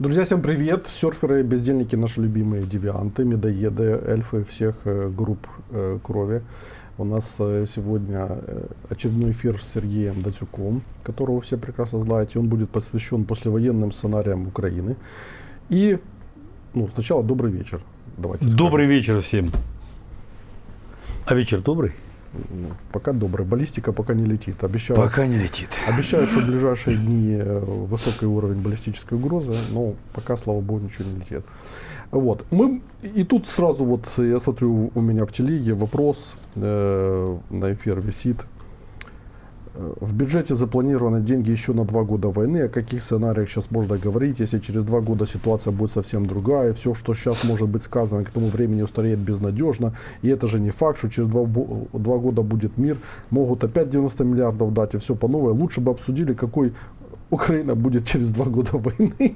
Друзья, всем привет! Серферы, бездельники, наши любимые девианты, медоеды, эльфы всех групп крови. У нас сегодня очередной эфир с Сергеем Датюком, которого все прекрасно знаете. Он будет посвящен послевоенным сценариям Украины. И сначала добрый вечер. Давайте добрый вечер всем. А вечер добрый? Пока добрый. Баллистика пока не летит. Обещаю, пока не летит. Обещаю, что в ближайшие дни высокий уровень баллистической угрозы, но пока, слава богу, ничего не летит. Вот. И тут сразу я смотрю, у меня в телеге вопрос на эфир висит. В бюджете запланированы деньги еще на 2 года войны. О каких сценариях сейчас можно говорить, если через 2 года ситуация будет совсем другая? Все, что сейчас может быть сказано, к тому времени устареет безнадежно. И это же не факт, что через 2 года будет мир. Могут опять 90 миллиардов дать, и все по новой. Лучше бы обсудили, какой Украина будет через 2 года войны.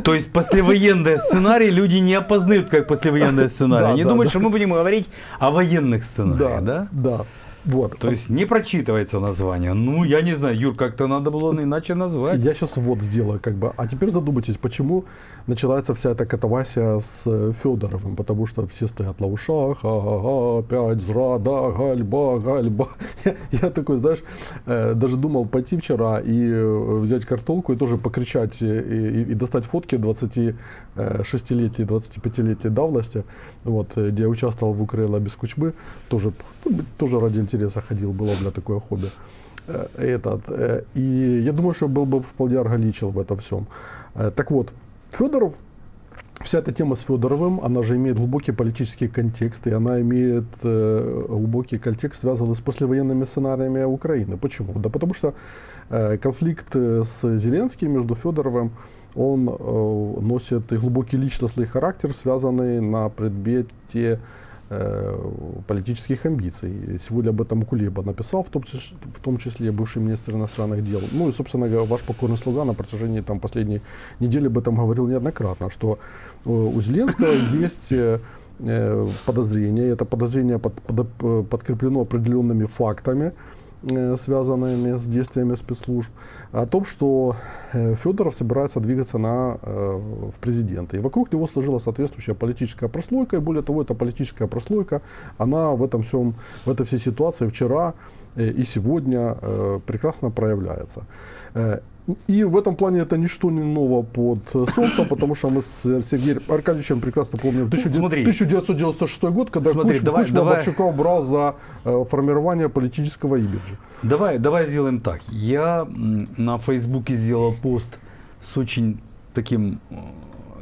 То есть послевоенные сценарии люди не опознают как послевоенные сценарии. Они думают, что мы будем говорить о военных сценариях, да? Да. Вот. То есть не прочитывается название. Ну, я не знаю, Юр, как-то надо было иначе назвать. Я сейчас сделаю, А теперь задумайтесь, почему начинается вся эта катавасия с Федоровым, потому что все стоят на ушах, ага, опять зрада, гальба. Я такой, знаешь, даже думал пойти вчера и взять картонку и тоже покричать и достать фотки 26-летней, 25-летней давности, где я участвовал в Украине без кучмы, тоже ради интереса ходил, было у меня такое хобби. И я думаю, что был бы вполне органичен в этом всем. Так вот, Федоров, вся эта тема с Федоровым, она же имеет глубокий политический контекст, и она имеет глубокий контекст, связанный с послевоенными сценариями Украины. Почему? Да потому что конфликт с Зеленским между Федоровым, он носит и глубокий личностный характер, связанный на предмете политических амбиций. Сегодня об этом Кулеба написал, в том числе бывший министр иностранных дел. Ну и, собственно говоря, ваш покорный слуга на протяжении последней недели об этом говорил неоднократно, что у Зеленского есть подозрение, это подозрение подкреплено определенными фактами, связанными с действиями спецслужб, о том, что Федоров собирается двигаться в президенты. И вокруг него сложилась соответствующая политическая прослойка. И более того, эта политическая прослойка, она в этой всей ситуации вчера и сегодня прекрасно проявляется. И в этом плане это ничто не ново под солнцем, потому что мы с Сергеем Аркадьевичем прекрасно помним 1996 год, когда Кучма Борчуков брал за формирование политического имиджа. Давай сделаем так. Я на Фейсбуке сделал пост с очень таким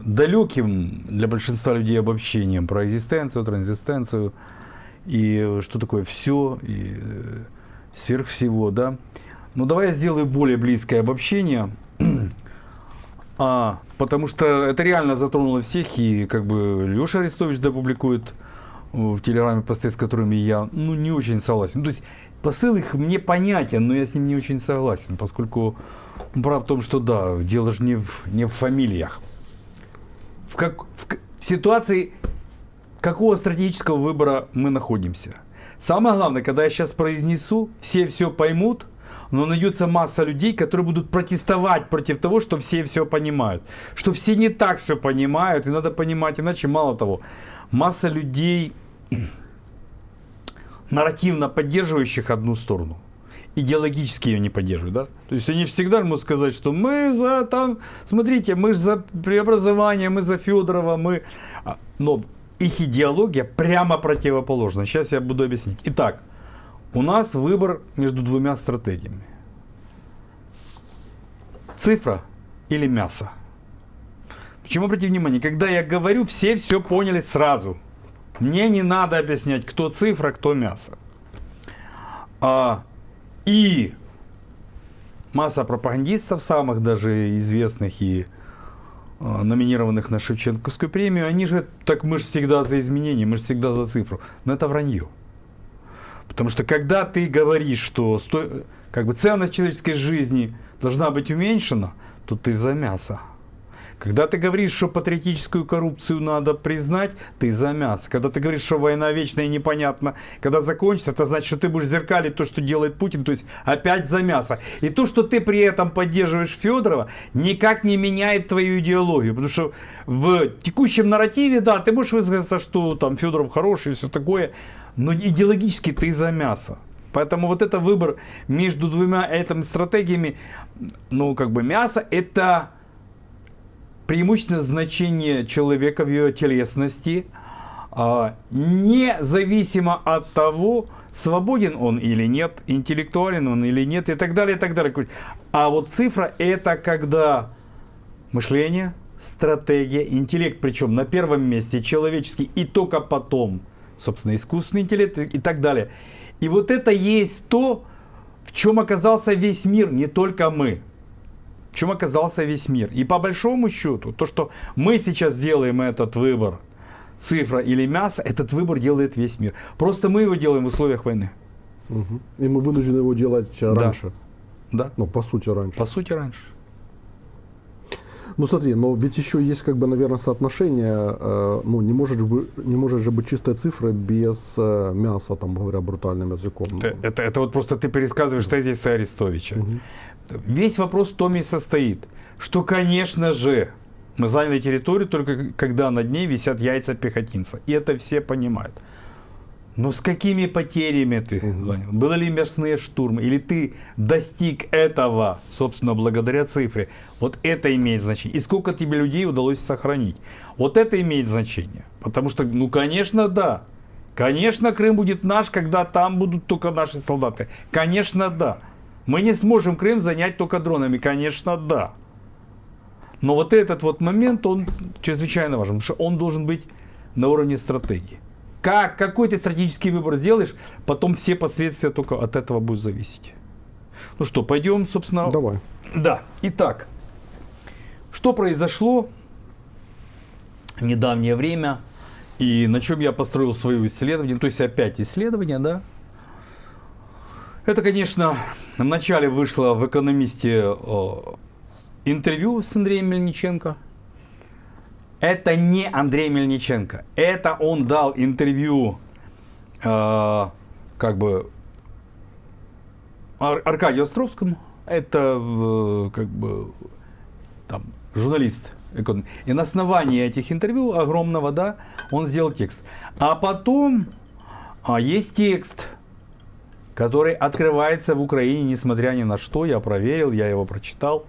далеким для большинства людей обобщением про экзистенцию, транзистенцию и что такое все и сверх всего, да. Ну, давай я сделаю более близкое обобщение, потому что это реально затронуло всех, и Леша Арестович допубликует в Телеграме посты, с которыми я не очень согласен. То есть посыл их мне понятен, но я с ним не очень согласен, поскольку правда в том, что да, дело же не в фамилиях. В ситуации какого стратегического выбора мы находимся. Самое главное, когда я сейчас произнесу, все поймут, но найдется масса людей, которые будут протестовать против того, что все понимают. Что все не так все понимают, и надо понимать иначе. Мало того, масса людей, нарративно поддерживающих одну сторону, идеологически ее не поддерживают. Да? То есть они всегда могут сказать, что мы смотрите, мы же за преобразование, мы за Федорова, но их идеология прямо противоположна. Сейчас я буду объяснять. Итак, у нас выбор между двумя стратегиями. Цифра или мясо. Почему, обратите внимание, когда я говорю, все поняли сразу. Мне не надо объяснять, кто цифра, кто мясо. И масса пропагандистов, самых даже известных и номинированных на Шевченковскую премию, мы же всегда за изменения, мы же всегда за цифру. Но это вранье. Потому что когда ты говоришь, что ценность человеческой жизни должна быть уменьшена, то ты за мясо. Когда ты говоришь, что патриотическую коррупцию надо признать, ты за мясо. Когда ты говоришь, что война вечная и непонятно, когда закончится, это значит, что ты будешь зеркалить то, что делает Путин, то есть опять за мясо. И то, что ты при этом поддерживаешь Федорова, никак не меняет твою идеологию. Потому что в текущем нарративе, да, ты можешь высказаться, что там Федоров хороший и все такое, но идеологически ты за мясо. Поэтому вот это выбор между двумя этими стратегиями, ну, как бы мясо, это преимущественно значение человека в его телесности, независимо от того, свободен он или нет, интеллектуален он или нет, и так далее, и так далее. А вот цифра – это когда мышление, стратегия, интеллект, причем на первом месте человеческий, и только потом, собственно, искусственный интеллект и так далее. И вот это есть то, в чем оказался весь мир, не только мы. В чем оказался весь мир. И по большому счету, то, что мы сейчас делаем этот выбор, цифра или мясо, этот выбор делает весь мир. Просто мы его делаем в условиях войны. Угу. И мы вынуждены его делать раньше. Да. Ну, по сути, раньше. По сути, раньше. Ну смотри, но ведь еще есть, как бы, наверное, соотношение, ну, не может же быть чистая цифра без мяса, там, говоря брутальным языком. Это вот просто ты пересказываешь тезисы Арестовича. Угу. Весь вопрос в том и состоит, что, конечно же, мы заняли территорию только когда над ней висят яйца пехотинца. И это все понимают. Но с какими потерями ты занял? Были ли мясные штурмы? Или ты достиг этого, собственно, благодаря цифре? Вот это имеет значение. И сколько тебе людей удалось сохранить? Вот это имеет значение. Потому что, ну, конечно, да. Конечно, Крым будет наш, когда там будут только наши солдаты. Конечно, да. Мы не сможем Крым занять только дронами. Конечно, да. Но вот этот вот момент, он чрезвычайно важен. Потому что он должен быть на уровне стратегии. Какой ты стратегический выбор сделаешь, потом все последствия только от этого будут зависеть. Ну что, пойдем, собственно. Давай. Да. Итак, что произошло в недавнее время и на чем я построил свое исследование, то есть опять исследование, да. Это, конечно, вначале вышло в «Экономисте» интервью с Андреем Мельниченко. Это не Андрей Мельниченко. Это он дал интервью как бы Аркадию Островскому. Это как бы там журналист. И на основании этих интервью огромного, да, он сделал текст. А потом есть текст, который открывается в Украине, несмотря ни на что. Я проверил, я его прочитал.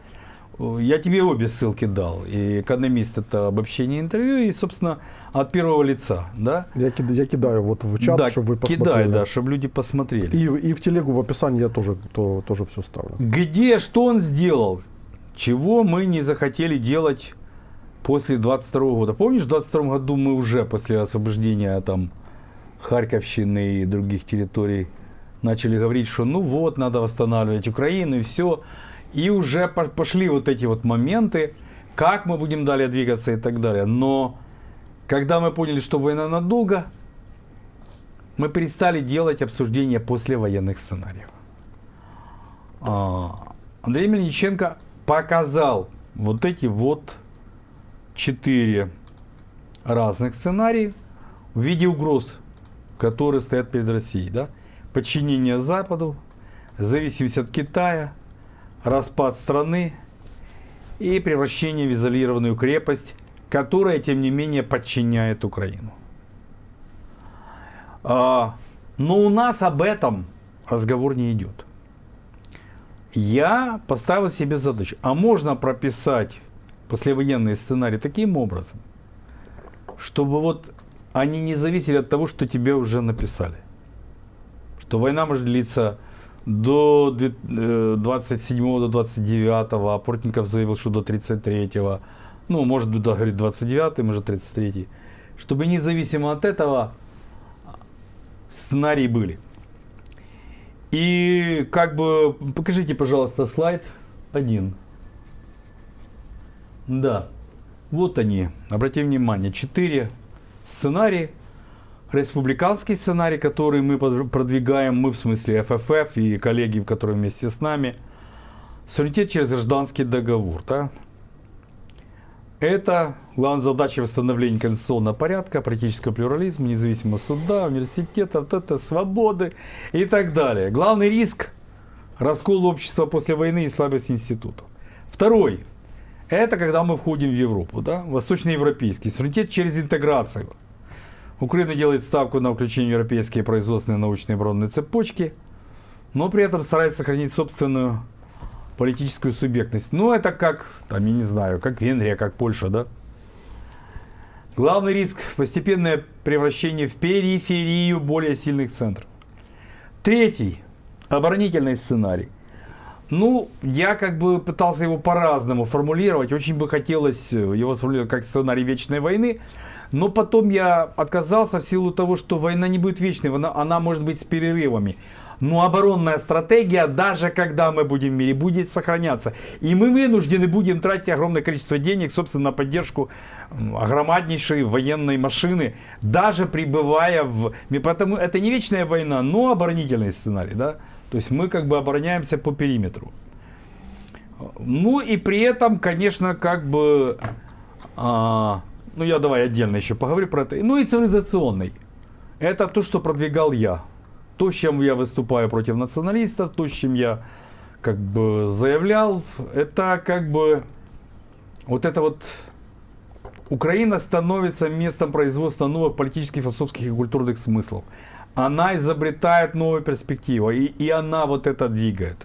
Я тебе обе ссылки дал. И «Экономист» — это обобщение интервью, и, собственно, от первого лица. Да? Я кидаю вот в чат, да, чтобы вы посмотрели. Кидай, да, чтобы люди посмотрели. И в телегу, в описании я тоже все ставлю. Где, что он сделал? Чего мы не захотели делать после 22 года? Помнишь, в 22 году мы уже после освобождения там Харьковщины и других территорий начали говорить, что ну вот, надо восстанавливать Украину и все. И уже пошли вот эти вот моменты, как мы будем далее двигаться и так далее. Но когда мы поняли, что война надолго, мы перестали делать обсуждения послевоенных сценариев. Андрей Мельниченко показал вот эти вот 4 разных сценария в виде угроз, которые стоят перед Россией. Да? Подчинение Западу, зависимость от Китая, распад страны и превращение в изолированную крепость, которая, тем не менее, подчиняет Украину. Но у нас об этом разговор не идет. Я поставил себе задачу, а можно прописать послевоенные сценарии таким образом, чтобы вот они не зависели от того, что тебе уже написали. Что война может длиться до 27-го, до 29-го, а Портников заявил, что до 33-го, ну, может быть, да, говорит, 29-й, может, 33-й. Чтобы независимо от этого сценарии были. И как бы, покажите, пожалуйста, слайд 1. Да, вот они, обратите внимание, 4 сценария. Республиканский сценарий, который мы продвигаем, мы в смысле ФФФ и коллеги, которые вместе с нами. Суверенитет через гражданский договор. Да? Это главная задача восстановления конституционного порядка, политического плюрализма, независимого суда, университета, вот это, свободы и так далее. Главный риск – раскол общества после войны и слабость институтов. Второй – это когда мы входим в Европу, да? Восточноевропейский суверенитет через интеграцию. Украина делает ставку на включение в европейские производственные научные оборонные цепочки, но при этом старается сохранить собственную политическую субъектность. Ну, это как, там, я не знаю, как Венгрия, как Польша, да? Главный риск – постепенное превращение в периферию более сильных центров. Третий – оборонительный сценарий. Ну, я как бы пытался его по-разному формулировать. Очень бы хотелось его сформулировать как сценарий вечной войны. Но потом я отказался в силу того, что война не будет вечной, она может быть с перерывами. Но оборонная стратегия, даже когда мы будем в мире, будет сохраняться. И мы вынуждены будем тратить огромное количество денег, собственно, на поддержку громаднейшей военной машины, даже пребывая в... Поэтому это не вечная война, но оборонительный сценарий, да? То есть мы как бы обороняемся по периметру. Ну и при этом, конечно, как бы... ну я давай отдельно еще поговорю про это. Ну и цивилизационный. Это то, что продвигал я. То, с чем я выступаю против националистов, то, с чем я как бы заявлял, это как бы вот это вот Украина становится местом производства новых политических, философских и культурных смыслов. Она изобретает новые перспективы, и она вот это двигает.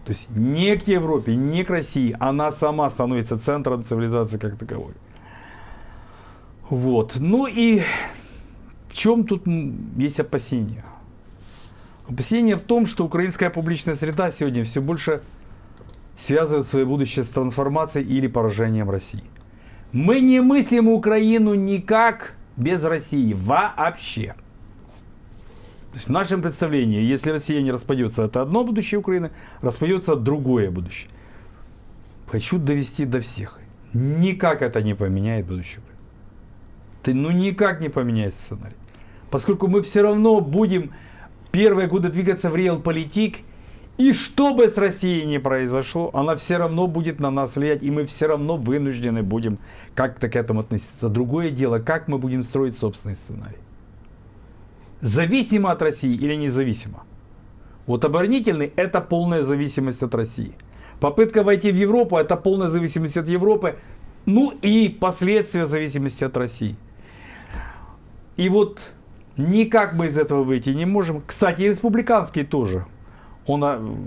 То есть не к Европе, не к России, она сама становится центром цивилизации как таковой. Вот. Ну и в чем тут есть опасения? Опасение в том, что украинская публичная среда сегодня все больше связывает свое будущее с трансформацией или поражением России. Мы не мыслим Украину никак без России вообще. То есть в нашем представлении, если Россия не распадется, это одно будущее Украины, распадется другое будущее. Хочу довести до всех. Никак это не поменяет будущее Украины. Ну никак не поменяет сценарий. Поскольку мы все равно будем первые годы двигаться в реалполитик, и что бы с Россией ни произошло, она все равно будет на нас влиять, и мы все равно вынуждены будем как-то к этому относиться. Другое дело, как мы будем строить собственный сценарий. Зависимо от России или независимо? Вот оборонительный – это полная зависимость от России. Попытка войти в Европу – это полная зависимость от Европы, ну и последствия зависимости от России. И вот никак мы из этого выйти не можем. Кстати, и республиканский тоже. Он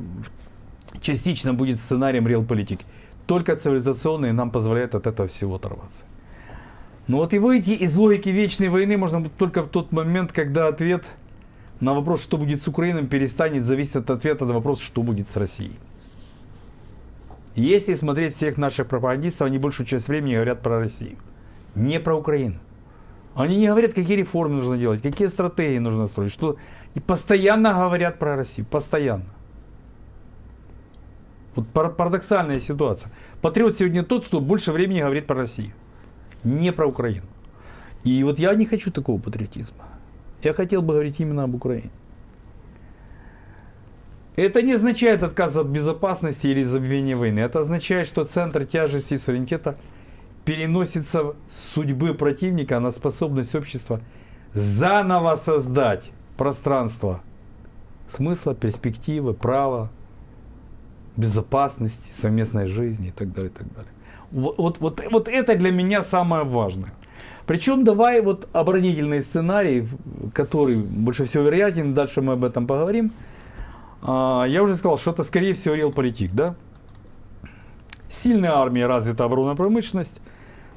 частично будет сценарием реалполитик. Только цивилизационный нам позволяет от этого всего оторваться. Но вот и выйти из логики вечной войны можно только в тот момент, когда ответ на вопрос, что будет с Украиной, перестанет зависеть от ответа на вопрос, что будет с Россией. Если смотреть всех наших пропагандистов, они большую часть времени говорят про Россию, не про Украину. Они не говорят, какие реформы нужно делать, какие стратегии нужно строить, что и постоянно говорят про Россию, постоянно. Вот парадоксальная ситуация. Патриот сегодня тот, кто больше времени говорит про Россию, не про Украину. И вот я не хочу такого патриотизма. Я хотел бы говорить именно об Украине. Это не означает отказ от безопасности или забвения войны. Это означает, что центр тяжести суверенитета переносится с судьбы противника на способность общества заново создать пространство смысла, перспективы, права, безопасности, совместной жизни и так далее, и так далее. Вот это для меня самое важное. Причем давай вот оборонительный сценарий, который больше всего вероятен, дальше мы об этом поговорим. Я уже сказал, что это скорее всего реалполитик, да? Сильная армия, развитая оборонная промышленность,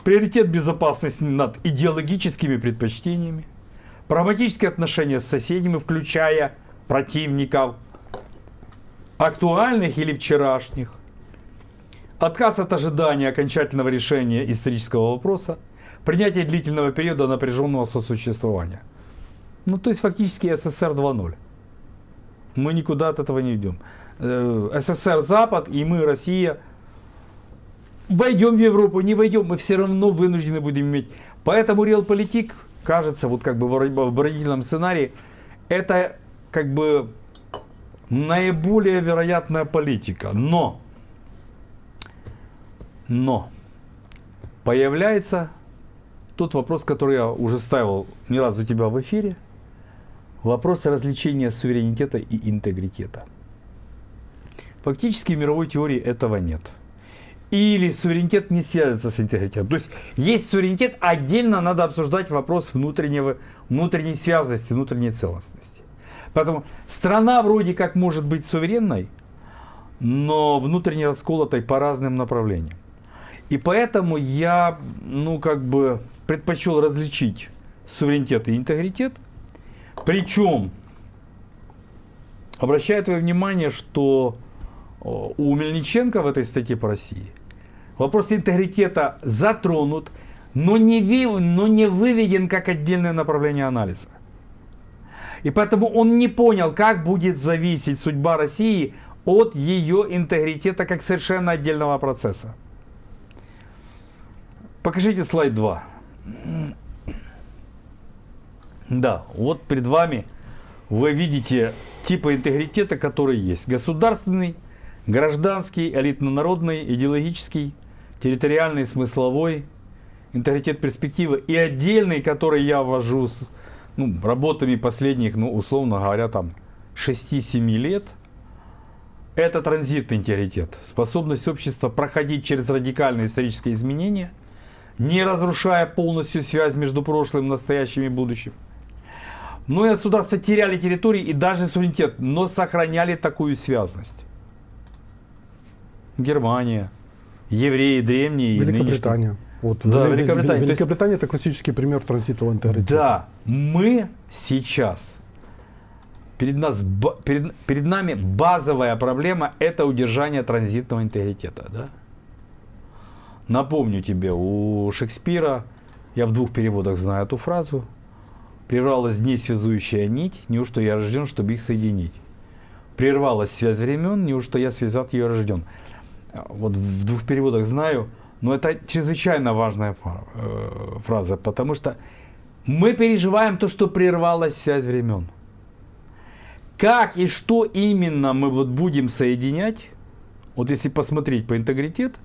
приоритет безопасности над идеологическими предпочтениями, прагматические отношения с соседями, включая противников, актуальных или вчерашних, отказ от ожидания окончательного решения исторического вопроса, принятие длительного периода напряженного сосуществования. Ну, то есть фактически СССР 2.0. Мы никуда от этого не идем. СССР Запад и мы, Россия, войдем в Европу, не войдем, мы все равно вынуждены будем иметь. Поэтому реалполитик, кажется, вот как бы в оборонительном сценарии, это как бы наиболее вероятная политика. Но появляется тот вопрос, который я уже ставил не раз у тебя в эфире. Вопрос развлечения суверенитета и интегритета. Фактически в мировой теории этого нет. Или суверенитет не связывается с интегритетом. То есть суверенитет, отдельно надо обсуждать вопрос внутренней связности, внутренней целостности. Поэтому страна вроде как может быть суверенной, но внутренне расколотой по разным направлениям. И поэтому я, предпочел различить суверенитет и интегритет. Причем, обращаю твое внимание, что у Мельниченко в этой статье по России вопрос интегритета затронут, но не выведен как отдельное направление анализа. И поэтому он не понял, как будет зависеть судьба России от ее интегритета как совершенно отдельного процесса. Покажите слайд 2. Да, вот перед вами вы видите типы интегритета, которые есть. Государственный, гражданский, элитно-народный, идеологический, территориальный, смысловой, интегритет перспективы и отдельный, который я ввожу с работами последних, условно говоря, 6-7 лет. Это транзитный интегритет. Способность общества проходить через радикальные исторические изменения, не разрушая полностью связь между прошлым, настоящим и будущим. Но и государства теряли территории и даже суверенитет, но сохраняли такую связность. Германия, евреи древние, Великобритания. Вот, да, Великобритания. Великобритания это классический пример транзитного интегритета. Да, мы сейчас, перед нами базовая проблема – это удержание транзитного интегритета. Да? Напомню тебе, у Шекспира, я в 2 переводах знаю эту фразу, прервалась дней связующая нить, неужто я рожден, чтобы их соединить. Прервалась связь времен, неужто я связать ее рожден. Вот в 2 переводах знаю, но это чрезвычайно важная фраза, потому что мы переживаем то, что прервалась связь времен. Как и что именно мы будем соединять, вот если посмотреть по интегритету,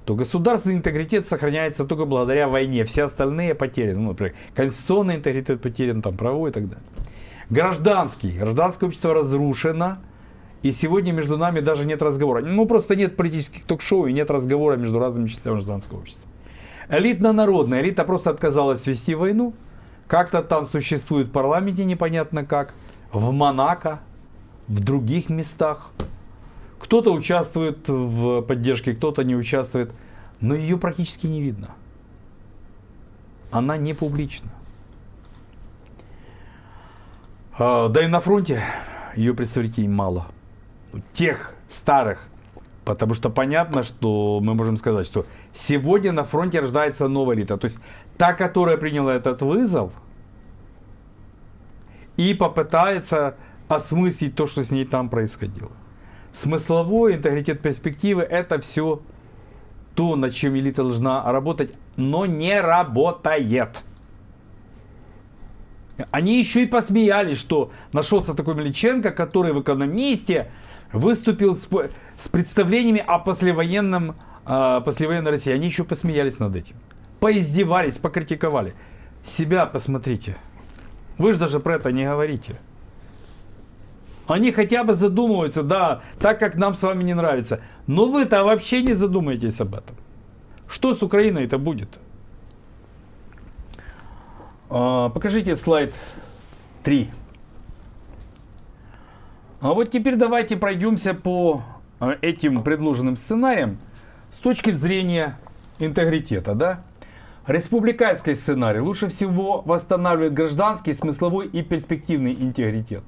то государственный интегритет сохраняется только благодаря войне. Все остальные потеряны. Например, конституционный интегритет потерян, правовой и так далее. Гражданское общество разрушено. И сегодня между нами даже нет разговора. Просто нет политических ток-шоу и нет разговора между разными частями гражданского общества. Элитно-народная. Элита просто отказалась вести войну. Как-то там существует в парламенте непонятно как. В Монако, в других местах. Кто-то участвует в поддержке, кто-то не участвует. Но ее практически не видно. Она не публична. Да и на фронте ее представителей мало. Тех старых. Потому что понятно, что мы можем сказать, что сегодня на фронте рождается новая элита. То есть та, которая приняла этот вызов и попытается осмыслить то, что с ней там происходило. Смысловой интегритет перспективы — это все то, над чем элита должна работать, но не работает. Они еще и посмеялись, что нашелся такой Мельниченко, который в «Экономисте» выступил с представлениями о послевоенной России. Они еще посмеялись над этим. Поиздевались, покритиковали. Себя посмотрите. Вы же даже про это не говорите. Они хотя бы задумываются, да, так как нам с вами не нравится. Но вы-то вообще не задумаетесь об этом. Что с Украиной-то будет? Покажите слайд 3. А вот теперь давайте пройдемся по этим предложенным сценариям с точки зрения интегритета. Да? Республиканский сценарий лучше всего восстанавливает гражданский, смысловой и перспективный интегритет.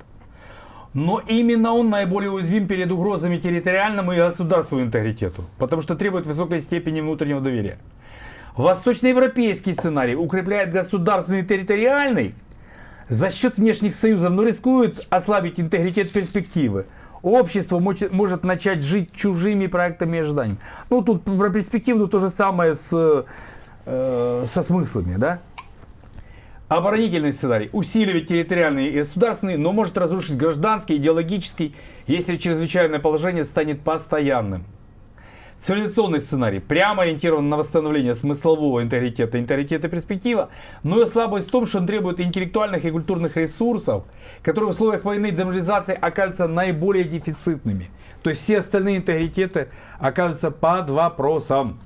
Но именно он наиболее уязвим перед угрозами территориальному и государственному интегритету, потому что требует высокой степени внутреннего доверия. Восточноевропейский сценарий укрепляет государственный и территориальный за счет внешних союзов, но рискует ослабить интегритет перспективы. Общество может начать жить чужими проектами и ожиданиями. Тут про перспективу то же самое со смыслами, да? Оборонительный сценарий усиливает территориальный и государственный, но может разрушить гражданский, идеологический, если чрезвычайное положение станет постоянным. цивилизационный сценарий прямо ориентирован на восстановление смыслового интегритета, интегритета перспектива, но и слабость в том, что он требует интеллектуальных и культурных ресурсов, которые в условиях войны и деморализации окажутся наиболее дефицитными. То есть все остальные интегритеты окажутся под вопросом.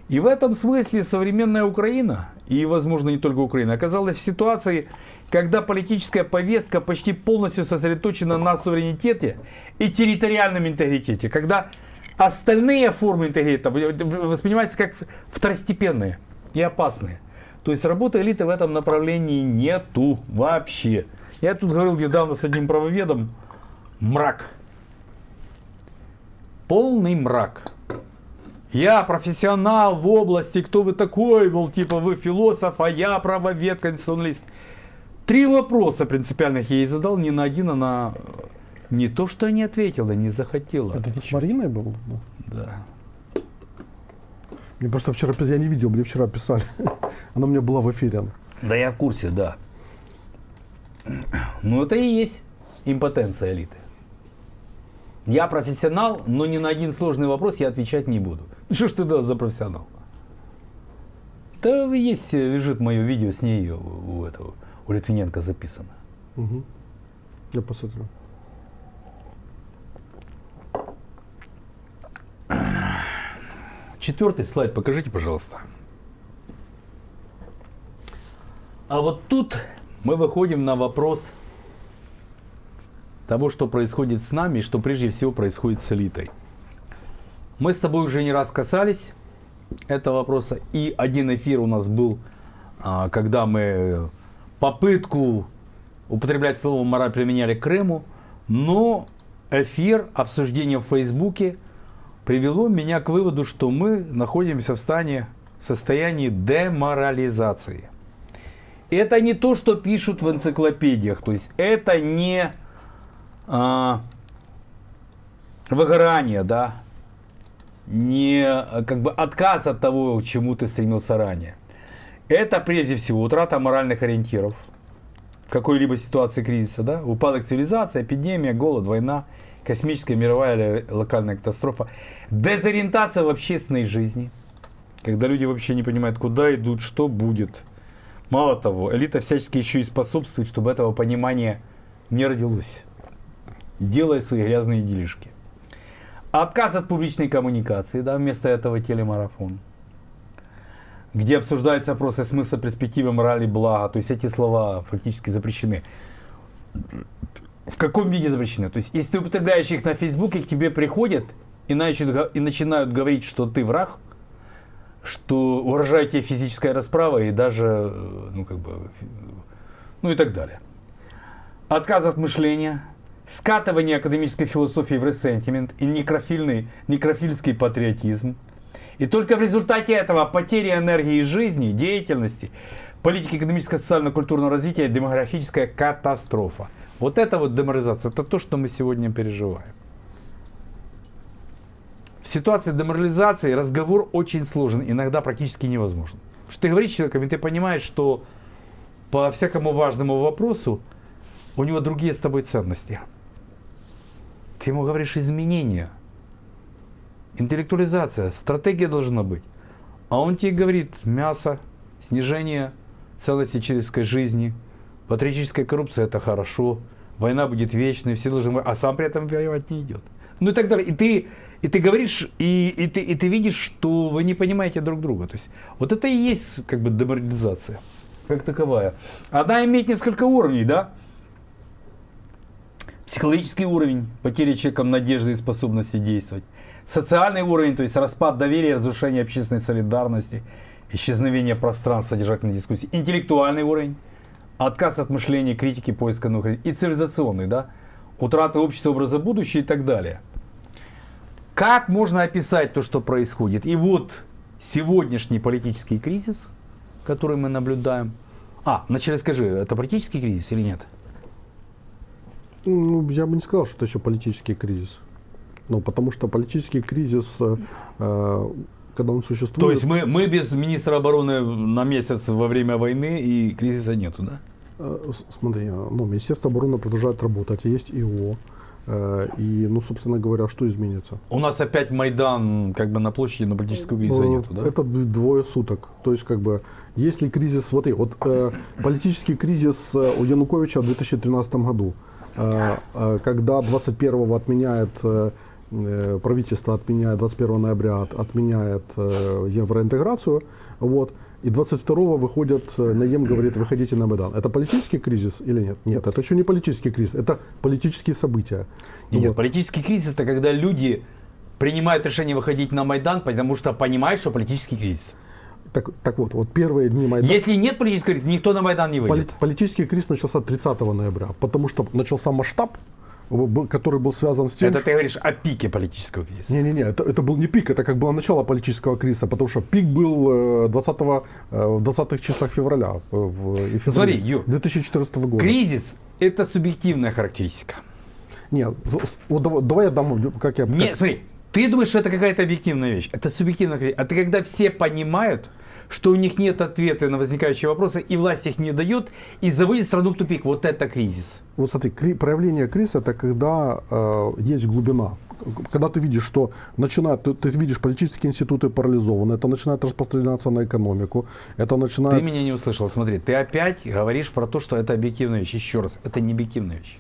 И в этом смысле современная Украина, и, возможно, не только Украина, оказалась в ситуации, когда политическая повестка почти полностью сосредоточена на суверенитете и территориальном интегритете, когда остальные формы интегритета воспринимаются как второстепенные и опасные. То есть работы элиты в этом направлении нету вообще. Я тут говорил недавно с одним правоведом, мрак. Полный мрак. Я профессионал в области, кто вы такой, мол, типа вы философ, а я правовед, конституционалист. 3 вопроса принципиальных я ей задал, ни на один она не то что не ответила, не захотела. Это ты с Мариной был? Да. Мне просто вчера, я не видел, мне вчера писали. Она у меня была в эфире. Да я в курсе, да. Ну это и есть импотенция элиты. Я профессионал, но ни на один сложный вопрос я отвечать не буду. Что ж ты да, за профессионал? Да есть, лежит мое видео с ней у Литвиненко записано. Угу. Я посмотрю. Четвертый слайд покажите, пожалуйста. А вот тут мы выходим на вопрос того, что происходит с нами и что прежде всего происходит с элитой. Мы с тобой уже не раз касались этого вопроса. И один эфир у нас был, когда мы попытку употреблять слово «мораль» применяли к Крыму. Но эфир, обсуждение в Фейсбуке привело меня к выводу, что мы находимся в состоянии деморализации. Это не то, что пишут в энциклопедиях. То есть это не выгорание, да, не как бы отказ от того, к чему ты стремился ранее. Это прежде всего утрата моральных ориентиров в какой-либо ситуации кризиса, да, упадок цивилизации, эпидемия, голод, война, космическая, мировая или локальная катастрофа, дезориентация в общественной жизни, когда люди вообще не понимают, куда идут, что будет. Мало того, элита всячески еще и способствует, чтобы этого понимания не родилось, делая свои грязные делишки. Отказ от публичной коммуникации, да, вместо этого телемарафон, где обсуждаются вопросы смысла, перспективы, морали, блага. То есть эти слова фактически запрещены. В каком виде запрещены? То есть если ты употребляешь их на Фейсбуке, к тебе приходят и начинают говорить, что ты враг, что угрожает тебе физическая расправа и даже, ну и так далее. Отказ от мышления, скатывание академической философии в ресентимент и некрофильский патриотизм. И только в результате этого потеря энергии жизни, деятельности, политики экономического, социально-культурного развития, демографическая катастрофа. Вот это вот деморализация, это то, что мы сегодня переживаем. В ситуации деморализации разговор очень сложен, иногда практически невозможен. Потому что ты говоришь с человеком, и ты понимаешь, что по всякому важному вопросу у него другие с тобой ценности. Ты ему говоришь изменения, интеллектуализация, стратегия должна быть. А он тебе говорит мясо, снижение ценности человеческой жизни, патриотическая коррупция — это хорошо, война будет вечной, все должны... А сам при этом воевать не идет. Ну и так далее. И ты говоришь, и ты видишь, что вы не понимаете друг друга. То есть вот это и есть как бы деморализация как таковая. Она имеет несколько уровней, да? Психологический уровень, потеря человеком надежды и способности действовать. Социальный уровень, то есть распад доверия, разрушение общественной солидарности, исчезновение пространства содержательной дискуссии. Интеллектуальный уровень, отказ от мышления, критики, поиска новых. И цивилизационный, да? Утрата общества, образа будущего и так далее. Как можно описать то, что происходит? И вот сегодняшний политический кризис, который мы наблюдаем. Вначале скажи, это политический кризис или нет? Ну, я бы не сказал, что это еще политический кризис. Ну, потому что политический кризис, когда он существует... То есть мы без министра обороны на месяц во время войны и кризиса нету, да? Смотри, Министерство обороны продолжает работать, есть ИО, И, ну, собственно говоря, что изменится? У нас опять Майдан как бы на площади, но политического кризиса нету, да? Это двое суток. То есть, как бы, если кризис, смотри, вот политический кризис у Януковича в 2013 году, когда 21-го отменяет правительство, отменяет 21 ноября, отменяет евроинтеграцию, вот, и 22-го выходит Наем, говорит, выходите на Майдан. Это политический кризис или нет? Нет, это еще не политический кризис, это политические события. Нет, Вот. политический кризис это когда люди принимают решение выходить на Майдан, потому что понимают, что политический кризис. Так вот, вот первые дни Майдана. Если нет политического кризиса, никто на Майдан не выйдет. Политический кризис начался 30 ноября, потому что начался масштаб, который был связан с тем, Это ты говоришь о пике политического кризиса. Не-не-не, это был не пик, это как было начало политического кризиса, потому что пик был в 20-х числах февраля, и февраля Смотри, Юр, 2014 года. Кризис это субъективная характеристика. Нет, вот давай я дам, как я... Нет, как- смотри, ты думаешь, что это какая-то объективная вещь. Это субъективная характеристика. А ты когда все понимают, что у них нет ответа на возникающие вопросы, и власть их не дает, и заводит страну в тупик. Вот это кризис. Вот смотри, проявление кризиса это когда есть глубина. Когда ты видишь, что начинает, ты видишь политические институты парализованы, это начинает распространяться на экономику, это начинает... Ты меня не услышал. Смотри, ты опять говоришь про то, что это объективная вещь. Еще раз, это не объективная вещь.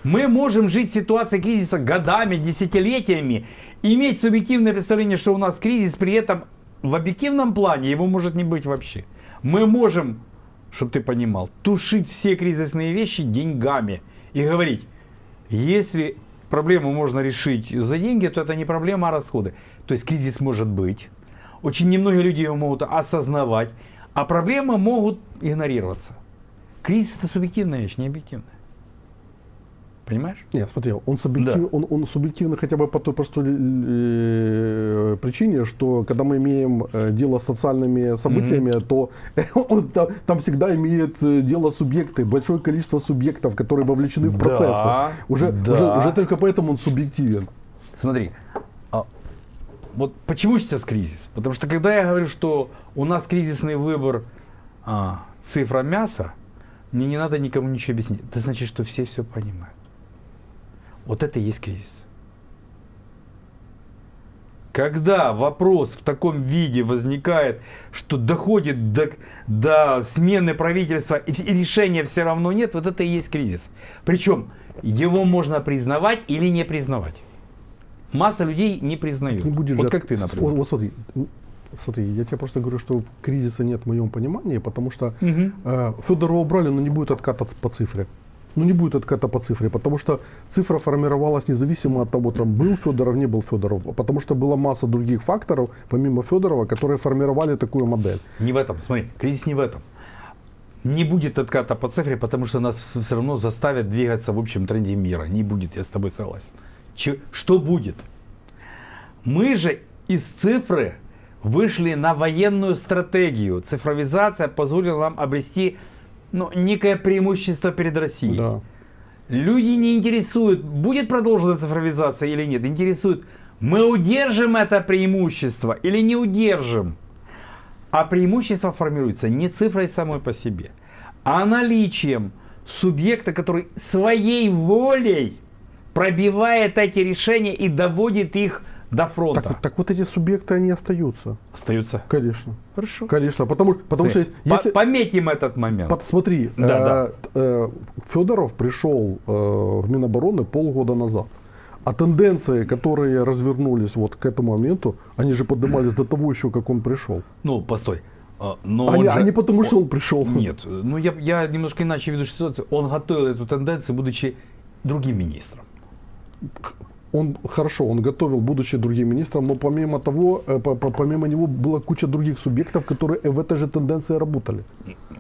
Мы можем жить в ситуации кризиса годами, десятилетиями, и иметь субъективное представление, что у нас кризис, при этом в объективном плане его может не быть вообще. Мы можем, чтобы ты понимал, тушить все кризисные вещи деньгами и говорить, если проблему можно решить за деньги, то это не проблема, а расходы. То есть кризис может быть, очень немногие люди его могут осознавать, а проблемы могут игнорироваться. Кризис это субъективная вещь, не объективная. Понимаешь? Нет, смотри, он субъективный хотя бы по той простой причине, что когда мы имеем дело с социальными событиями, то там всегда имеет дело субъекты, большое количество субъектов, которые вовлечены в процессы. Уже только поэтому он субъективен. Смотри, вот почему сейчас кризис? Потому что когда я говорю, что у нас кризисный выбор цифра мяса, мне не надо никому ничего объяснить. Это значит, что все понимают. Вот это и есть кризис. Когда вопрос в таком виде возникает, что доходит до смены правительства и решения все равно нет, вот это и есть кризис. Причем его можно признавать или не признавать. Масса людей не признают. Не будет вот же- как ты, например. Вот смотри, я тебе просто говорю, что кризиса нет в моем понимании, потому что Федорова убрали, но не будет отката по цифре. Ну не будет отката по цифре, потому что цифра формировалась независимо от того, там был Федоров, не был Федоров, потому что была масса других факторов, помимо Федорова, которые формировали такую модель. Не в этом, смотри, кризис не в этом. Не будет отката по цифре, потому что нас все равно заставят двигаться в общем тренде мира. Не будет, я с тобой согласен. Что будет? Мы же из цифры вышли на военную стратегию. Цифровизация позволила нам обрести некое преимущество перед Россией. Да. Люди не интересуют, будет продолжена цифровизация или нет. Интересует, мы удержим это преимущество или не удержим. А преимущество формируется не цифрой самой по себе, а наличием субъекта, который своей волей пробивает эти решения и доводит их до фронта. Так вот эти субъекты, они остаются. Остаются. Конечно. Хорошо. Конечно, потому что если... Пометим этот момент. Смотри, Да. Федоров пришел в Минобороны полгода назад. А тенденции, которые развернулись вот к этому моменту, они же поднимались до того еще, как он пришел. Ну, постой. А не потому, что он пришел. Нет, я немножко иначе веду ситуацию. Он готовил эту тенденцию, будучи другим министром. Он готовил, будучи другим министром, но помимо того, помимо него была куча других субъектов, которые в этой же тенденции работали.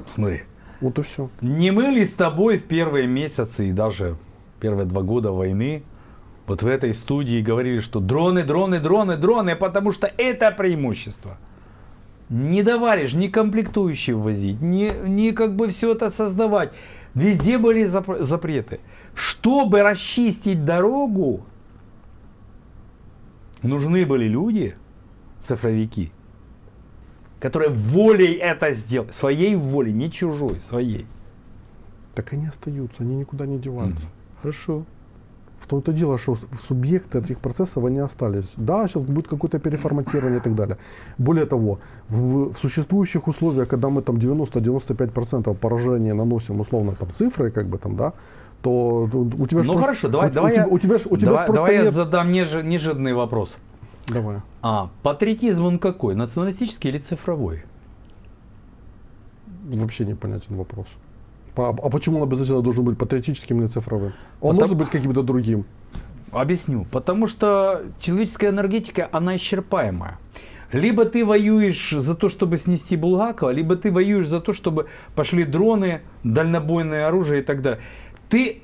Смотри. Вот и все. Не мы ли с тобой в первые месяцы и даже первые 2 года войны вот в этой студии говорили, что дроны, потому что это преимущество. Не давали же ни комплектующие ввозить, ни как бы все это создавать. Везде были запреты. Чтобы расчистить дорогу, нужны были люди, цифровики, которые волей это сделали. Своей волей, не чужой, своей. Так они остаются, они никуда не деваются. Хорошо. в том-то дело, что субъекты этих процессов, они остались. Да, сейчас будет какое-то переформатирование и так далее. Более того, в существующих условиях, когда мы там 90-95% поражения наносим условно там цифрой, как бы там, да, то у тебя ж Ну просто- хорошо, давай, у давай, тебя- у тебя ж просто давай я нет. задам неожиданный вопрос. Давай. Патриотизм он какой? Националистический или цифровой? Вообще непонятен вопрос. А почему он обязательно должен быть патриотическим или цифровым? Он Потому- может быть каким-то другим. Объясню. Потому что человеческая энергетика, она исчерпаемая. Либо ты воюешь за то, чтобы снести Булгакова, либо ты воюешь за то, чтобы пошли дроны, дальнобойное оружие и так далее.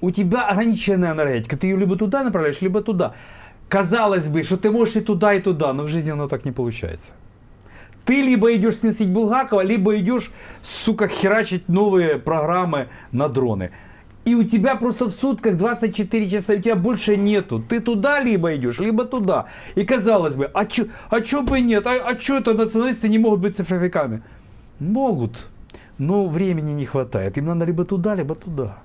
У тебя ограниченная энергетика. Ты ее либо туда направляешь, либо туда. Казалось бы, что ты можешь и туда, но в жизни оно так не получается. Ты либо идешь сносить Булгакова, либо идешь, сука, херачить новые программы на дроны. И у тебя просто в сутках 24 часа, у тебя больше нету. Ты туда либо идешь, либо туда. И казалось бы, а чё бы и нет? А чё это националисты не могут быть цифровиками? Могут, но времени не хватает. Им надо либо туда, либо туда.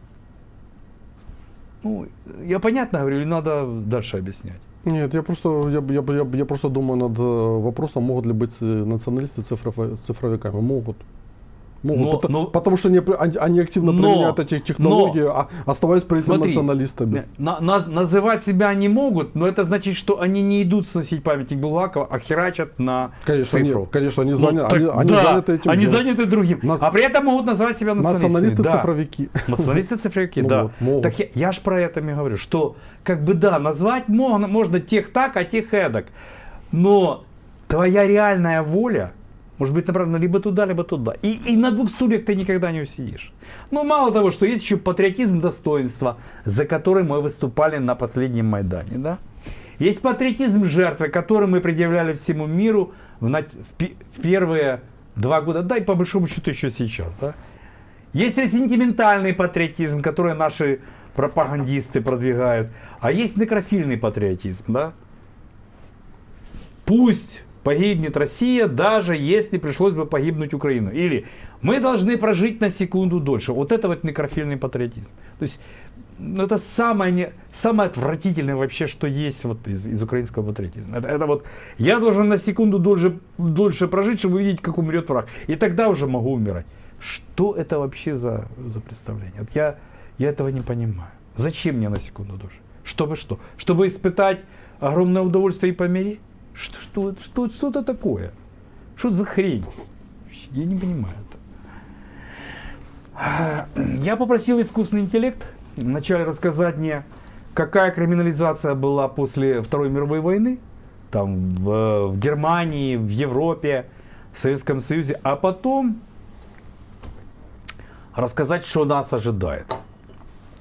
Ну, я понятно говорю, или надо дальше объяснять? Нет, я просто думаю над вопросом, могут ли быть националисты цифровиками. Могут. Могут. Потому что они активно применяют эти технологии, оставаясь при этом националистами. Называть себя они могут, но это значит, что они не идут сносить памятник Булгакова, а херачат на цифру. Конечно, они заняты этим. Они делом. заняты другим. А при этом могут называть себя националистами. Националисты-цифровики. Националисты-цифровики, Ну да. вот, могут. Так я ж про это и говорю, что как бы да, назвать можно тех так, а тех эдак. Но твоя реальная воля может быть направлена либо туда, либо туда. И на двух стульях ты никогда не усидишь. Но мало того, что есть еще патриотизм достоинства, за который мы выступали на последнем Майдане. Да? Есть патриотизм жертвы, который мы предъявляли всему миру в первые 2 года, да и по большому счету еще сейчас. Да? Есть сентиментальный патриотизм, который наши пропагандисты продвигают. А есть некрофильный патриотизм. Да? Пусть погибнет Россия, даже если пришлось бы погибнуть Украину. Или мы должны прожить на секунду дольше. Вот это вот некрофильный патриотизм. То есть это самое отвратительное вообще, что есть вот из украинского патриотизма. Это вот я должен на секунду дольше прожить, чтобы увидеть, как умрет враг. И тогда уже могу умирать. Что это вообще за представление? Вот я этого не понимаю. Зачем мне на секунду дольше? Чтобы что? Чтобы испытать огромное удовольствие и помереть? Что это такое? Что за хрень? Я не понимаю это. Я попросил искусственный интеллект вначале рассказать мне, какая криминализация была после Второй мировой войны, там в Германии, в Европе, в Советском Союзе, а потом рассказать, что нас ожидает.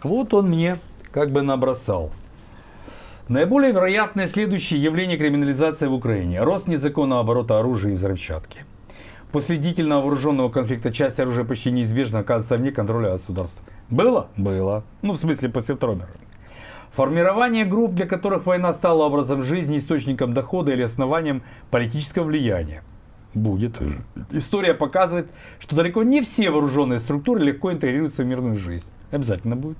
Вот он мне как бы набросал. Наиболее вероятное следующее явление криминализации в Украине. Рост незаконного оборота оружия и взрывчатки. После длительного вооруженного конфликта часть оружия почти неизбежно оказывается вне контроля государства. Было? Было. Ну, в смысле, после Второй мировой. Формирование групп, для которых война стала образом жизни, источником дохода или основанием политического влияния. Будет. История показывает, что далеко не все вооруженные структуры легко интегрируются в мирную жизнь. Обязательно будет.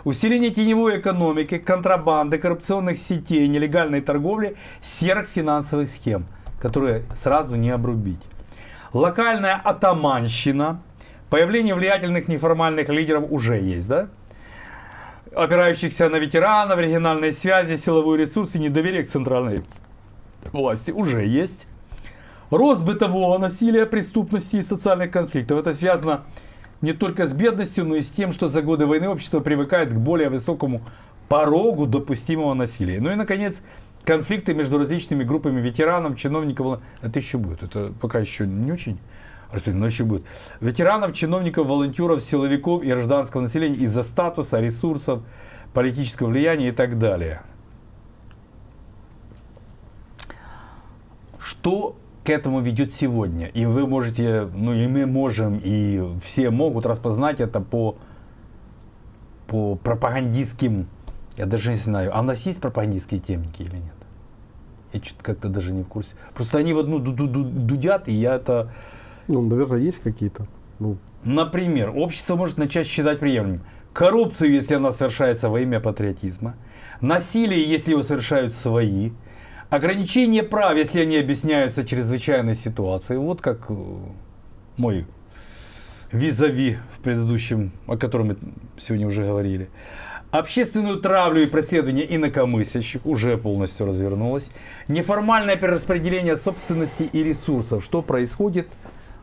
Усиление теневой экономики, контрабанды, коррупционных сетей, нелегальной торговли, серых финансовых схем, которые сразу не обрубить. Локальная атаманщина, появление влиятельных неформальных лидеров уже есть, да? Опирающихся на ветеранов, региональные связи, силовые ресурсы, недоверие к центральной власти уже есть. Рост бытового насилия, преступности и социальных конфликтов. Это связано не только с бедностью, но и с тем, что за годы войны общество привыкает к более высокому порогу допустимого насилия. Ну и, наконец, конфликты между различными группами ветеранов, чиновников. Это еще будет. Это пока еще не очень, но еще будет. Ветеранов, чиновников, волонтеров, силовиков и гражданского населения из-за статуса, ресурсов, политического влияния и так далее. Что к этому ведет сегодня? И вы можете, ну и мы можем, и все могут распознать это по пропагандистским, я даже не знаю, а у нас есть пропагандистские темники или нет? Я что-то как-то даже не в курсе. Просто они в одну дудят, и я это... Ну, наверное, есть какие-то. Ну. Например, общество может начать считать приемлемым коррупцию, если она совершается во имя патриотизма, насилие, если его совершают свои, ограничение прав, если они объясняются чрезвычайной ситуацией. Вот как мой визави в предыдущем, о котором мы сегодня уже говорили. Общественную травлю и преследование инакомыслящих уже полностью развернулось. Неформальное перераспределение собственности и ресурсов. Что происходит,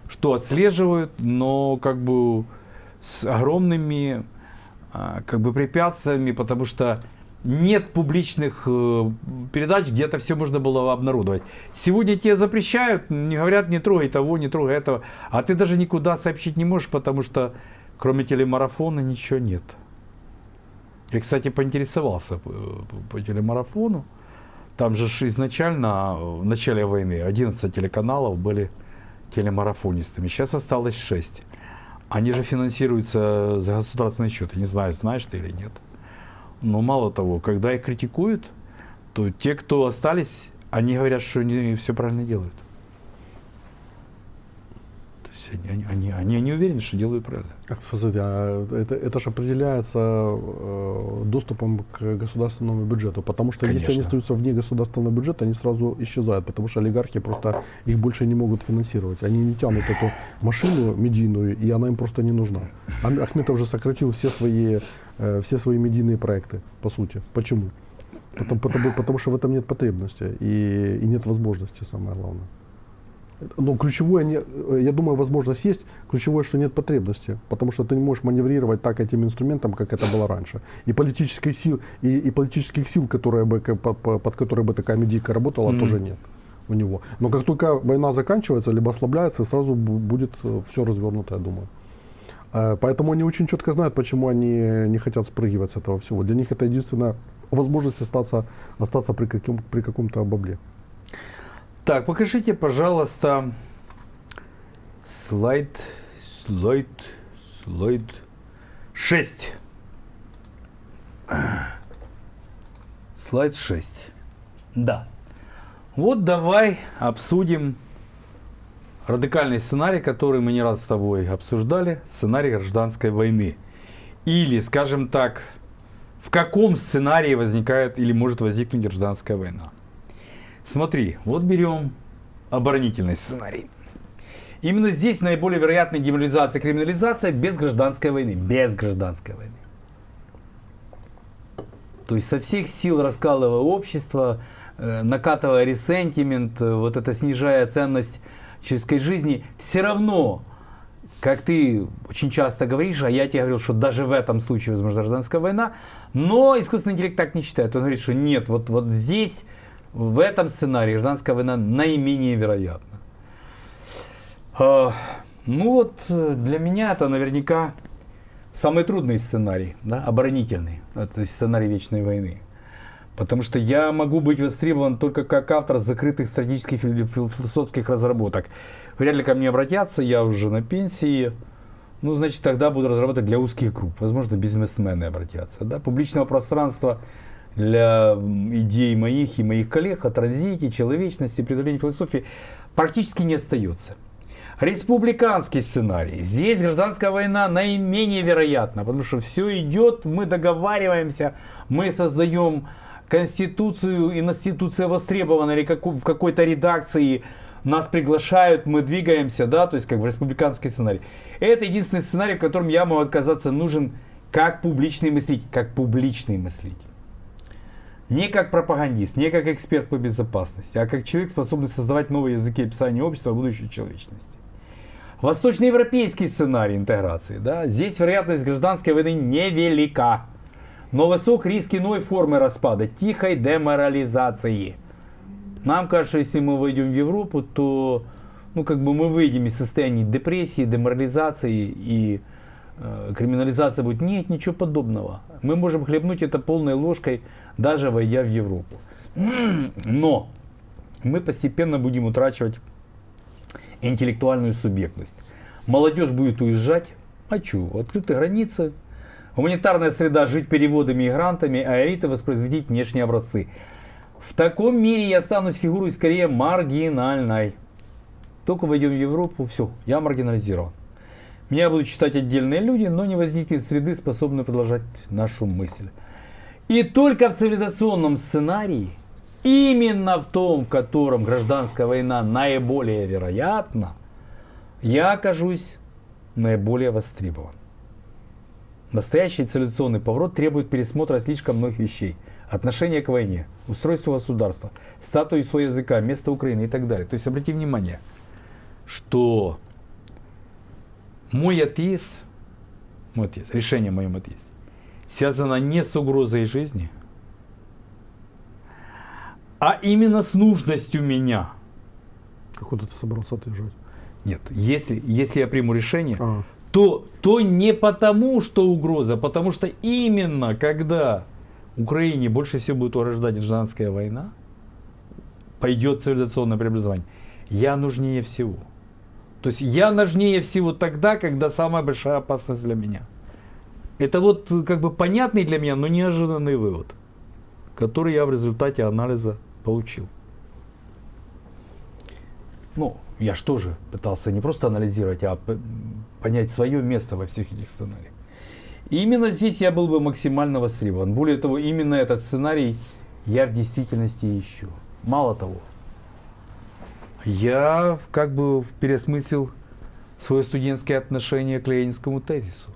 что отслеживают, но как бы с огромными как бы препятствиями, потому что нет публичных передач, где это все можно было обнародовать. Сегодня тебе запрещают, не говорят, не трогай того, не трогай этого, а ты даже никуда сообщить не можешь, потому что кроме телемарафона ничего нет. Я, кстати, поинтересовался по телемарафону. Там же изначально, в начале войны, 11 телеканалов были телемарафонистами. Сейчас осталось 6. Они же финансируются за государственный счет. Я не знаю, знаешь ты или нет. Но мало того, когда их критикуют, то те, кто остались, они говорят, что они все правильно делают. То есть они не уверены, что делают правильно. Слушайте, а это же определяется доступом к государственному бюджету, потому что если они остаются вне государственного бюджета, они сразу исчезают, потому что олигархи просто их больше не могут финансировать. Они не тянут эту машину медийную, и она им просто не нужна. Ахметов же сократил все свои медийные проекты, по сути. Почему? Потому что в этом нет потребности и нет возможности, самое главное. Но ключевое, я думаю, возможность есть, ключевое, что нет потребности, потому что ты не можешь маневрировать так этим инструментом, как это было раньше. И политических сил, и политических сил, под которые бы такая медийка работала, тоже нет у него. Но как только война заканчивается, либо ослабляется, сразу будет все развернуто, я думаю. Поэтому они очень четко знают, почему они не хотят спрыгивать с этого всего. Для них это единственная возможность остаться при каком-то бабле. Так, покажите, пожалуйста, слайд 6. Слайд 6. Да. Вот давай обсудим радикальный сценарий, который мы не раз с тобой обсуждали. Сценарий гражданской войны. Или, скажем так, в каком сценарии возникает или может возникнуть гражданская война. Смотри, вот берем оборонительный сценарий. Именно здесь наиболее вероятна деморализация и криминализация без гражданской войны. Без гражданской войны. То есть со всех сил раскалывая общество, накатывая ресентимент, вот это снижая ценность человеческой жизни, все равно, как ты очень часто говоришь, а я тебе говорил, что даже в этом случае возможна гражданская война, но искусственный интеллект так не считает. Он говорит, что нет, вот здесь, в этом сценарии гражданская война наименее вероятна. Ну вот, для меня это наверняка самый трудный сценарий, да, оборонительный, то есть сценарий вечной войны. Потому что я могу быть востребован только как автор закрытых стратегических или философских разработок. Вряд ли ко мне обратятся, я уже на пенсии. Ну, значит, тогда буду разрабатывать для узких групп. Возможно, бизнесмены обратятся. Да? Публичного пространства для идей моих и моих коллег о транзите, человечности, преодолении философии практически не остается. Республиканский сценарий. Здесь гражданская война наименее вероятна, потому что все идет, мы договариваемся, мы создаем конституцию, и институция востребована или в какой-то редакции нас приглашают, мы двигаемся, да, то есть как в республиканский сценарий. Это единственный сценарий, в котором я могу отказаться, нужен как публичный мыслитель, как публичный мыслитель. Не как пропагандист, не как эксперт по безопасности, а как человек, способный создавать новые языки описания общества будущей человечности. Восточноевропейский сценарий интеграции. Да, здесь вероятность гражданской войны невелика, но высок риск иной формы распада, тихой деморализации. Нам кажется, если мы войдем в Европу, то мы выйдем из состояния депрессии, деморализации и криминализация будет. Нет, ничего подобного. Мы можем хлебнуть это полной ложкой, даже войдя в Европу. Но мы постепенно будем утрачивать интеллектуальную субъектность. Молодежь будет уезжать. А что? Открыты границы. Гуманитарная среда жить переводами и грантами, а элита воспроизводить внешние образцы. В таком мире я останусь фигурой скорее маргинальной. Только войдем в Европу, все, я маргинализирован. Меня будут читать отдельные люди, но не возникнет среды, способной продолжать нашу мысль. И только в цивилизационном сценарии, именно в том, в котором гражданская война наиболее вероятна, я окажусь наиболее востребован. Настоящий цивилизационный поворот требует пересмотра слишком многих вещей. Отношение к войне, устройство государства, статусу языка, место Украины и так далее. То есть обрати внимание, что мой атеизм, решение моем атеизме, связано не с угрозой жизни, а именно с нужностью меня. Как куда ты собрался отъезжать? Нет, если я приму решение, А, то не потому, что угроза, а потому что именно когда Украине больше всего будет угрожать гражданская война, пойдет цивилизационное преобразование, я нужнее всего. То есть я нужнее всего тогда, когда самая большая опасность для меня. Это вот как бы понятный для меня, но неожиданный вывод, который я в результате анализа получил. Ну, я же тоже пытался не просто анализировать, а понять свое место во всех этих сценариях. И именно здесь я был бы максимально востребован. Более того, именно этот сценарий я в действительности ищу. Мало того, я как бы переосмыслил свое студенческое отношение к ленинскому тезису.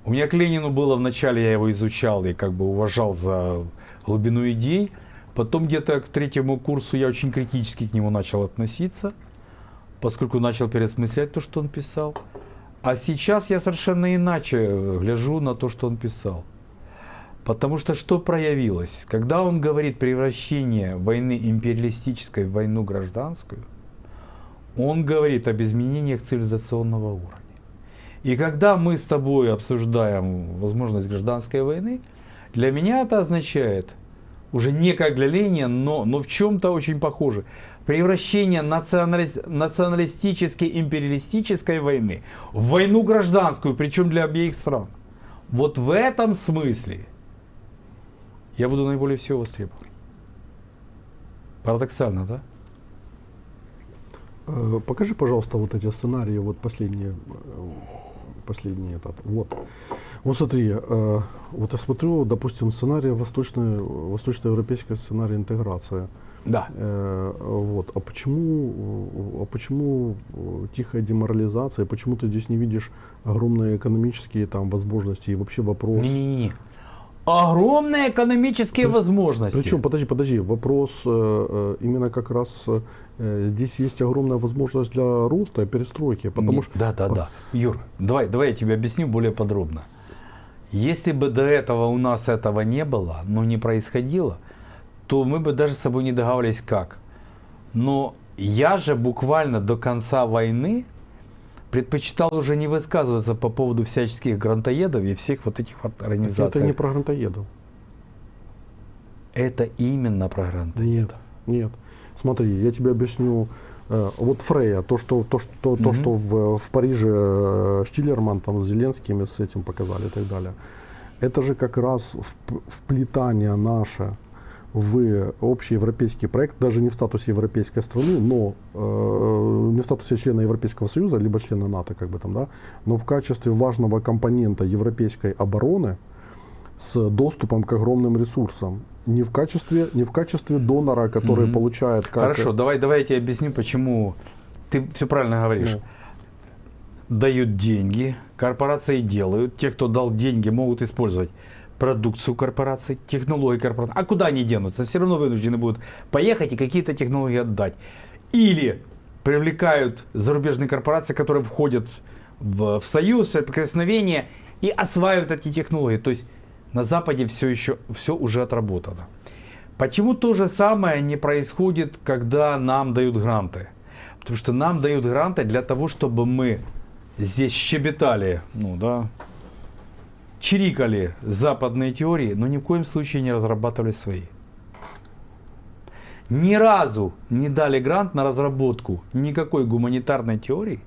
У меня к Ленину было, вначале я его изучал и как бы уважал за глубину идей. Потом где-то к третьему курсу я очень критически к нему начал относиться, поскольку начал переосмыслять то, что он писал. А сейчас я совершенно иначе гляжу на то, что он писал. Потому что что проявилось? Когда он говорит превращение войны империалистической в войну гражданскую, он говорит об изменениях цивилизационного уровня. И когда мы с тобой обсуждаем возможность гражданской войны, для меня это означает, уже не как для Ленина, но в чем-то очень похоже, превращение националистической империалистической войны в войну гражданскую, причем для обеих стран. Вот в этом смысле я буду наиболее всего востребован. Парадоксально, да? покажи, пожалуйста, вот эти сценарии, вот последний этап. Вот смотри, вот я смотрю, допустим, сценарий восточноевропейский сценарий интеграция. Да. Вот. А почему тихая деморализация? Почему ты здесь не видишь огромные экономические там возможности и вообще вопрос? Не-не-не. Огромные экономические возможности. Причем, подожди, вопрос именно как раз здесь есть огромная возможность для роста и перестройки, потому что... Да. Юр, давай я тебе объясню более подробно. Если бы до этого у нас этого не было, но не происходило, то мы бы даже с собой не договаривались как. Но я же буквально до конца войны предпочитал уже не высказываться по поводу всяческих грантоедов и всех вот этих организаций. Это не про грантоедов. Это именно про грантоедов. Нет. Смотри, я тебе объясню. Вот Фрея, то, что в Париже Штиллерман там с Зеленскими с этим показали и так далее. Это же как раз вплетание наше в общий европейский проект, даже не в статусе европейской страны, но не в статусе члена Европейского Союза, либо члена НАТО, как бы там, да, но в качестве важного компонента европейской обороны с доступом к огромным ресурсам. Не в качестве донора, который получает как... Хорошо, давай я тебе объясню, почему ты все правильно говоришь. Дают деньги, корпорации делают, те, кто дал деньги, могут использовать продукцию корпораций, технологии корпораций. А куда они денутся? Все равно вынуждены будут поехать и какие-то технологии отдать. Или привлекают зарубежные корпорации, которые входят в союз, в соприкосновение и осваивают эти технологии. То есть на Западе все уже отработано. Почему то же самое не происходит, когда нам дают гранты? Потому что нам дают гранты для того, чтобы мы здесь щебетали, чирикали западные теории, но ни в коем случае не разрабатывали свои. Ни разу не дали грант на разработку никакой гуманитарной теории,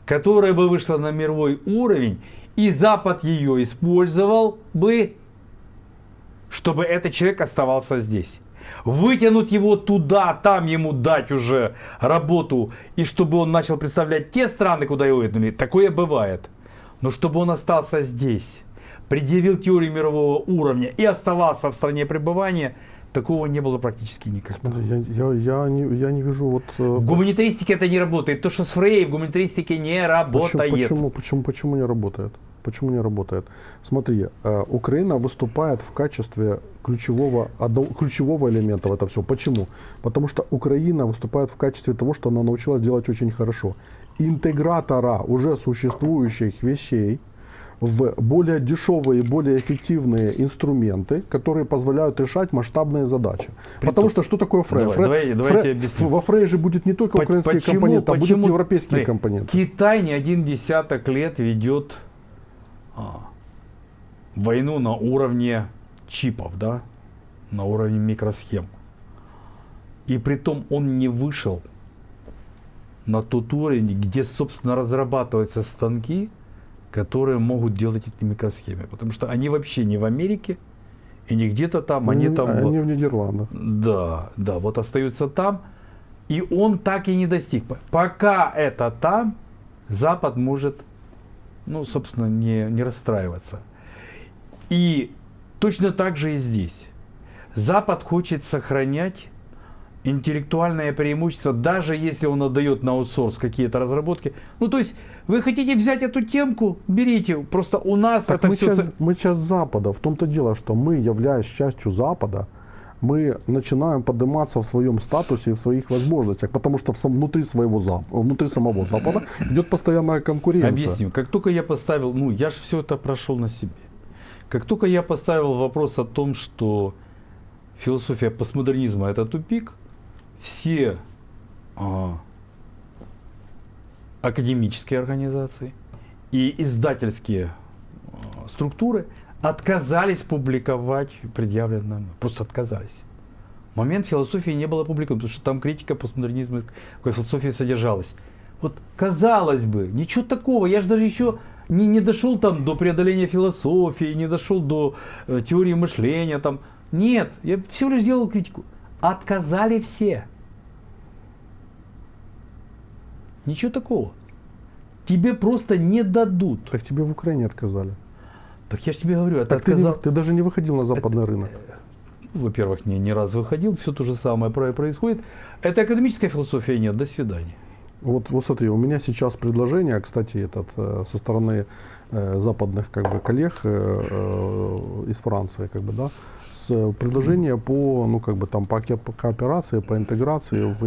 которая бы вышла на мировой уровень, и Запад ее использовал бы, чтобы этот человек оставался здесь. Вытянуть его туда, там ему дать уже работу, и чтобы он начал представлять те страны, куда его вытянули, такое бывает. Но чтобы он остался здесь, предъявил теорию мирового уровня и оставался в стране пребывания, такого не было практически никогда. Смотри, я не вижу вот... В гуманитаристике это не работает. То, что с Фрей в гуманитаристике не работает. Почему не работает? Почему не работает? Смотри, Украина выступает в качестве ключевого элемента в это все. Почему? Потому что Украина выступает в качестве того, что она научилась делать очень хорошо. Интегратора уже существующих вещей в более дешевые, более эффективные инструменты, которые позволяют решать масштабные задачи. Потому что что такое Фрей? Давайте объясню. Во Фрей же будет не только украинский компонент, а будет европейский компонент. Китай не один десяток лет ведет войну на уровне чипов, да, на уровне микросхем. И притом он не вышел на тот уровень, где, собственно, разрабатываются станки, которые могут делать эти микросхемы. Потому что они вообще не в Америке и не где-то там, они там... Они в Нидерландах. Да, вот остаются там. И он так и не достиг. Пока это там, Запад может, ну, собственно, не расстраиваться. И точно так же и здесь. Запад хочет сохранять интеллектуальное преимущество, даже если он отдает на аутсорс какие-то разработки. Ну, то есть, вы хотите взять эту темку, берите. Просто у нас так это мы часть Запада. В том-то дело, что мы, являясь частью Запада, мы начинаем подниматься в своем статусе и в своих возможностях, потому что внутри самого Запада идет постоянная конкуренция. Объясню. Как только я поставил, ну, я же все это прошел на себе. Как только я поставил вопрос о том, что философия постмодернизма это тупик, все академические организации и издательские структуры отказались публиковать предъявленное. Просто отказались. В момент философии не было опубликовано, потому что там критика постмодернизма какой философии содержалась. Вот казалось бы, ничего такого, я же даже еще не дошел там до преодоления философии, не дошел до теории мышления там. Нет, я всего лишь делал критику. Отказали все. Ничего такого. Тебе просто не дадут. Так тебе в Украине отказали. Так я же тебе говорю, это ты даже не выходил на западный рынок. Во-первых, не раз выходил, все то же самое происходит. Это академическая философия, нет, до свидания. Вот смотри, у меня сейчас предложение, кстати, со стороны западных коллег из Франции, предложение по кооперации, по интеграции в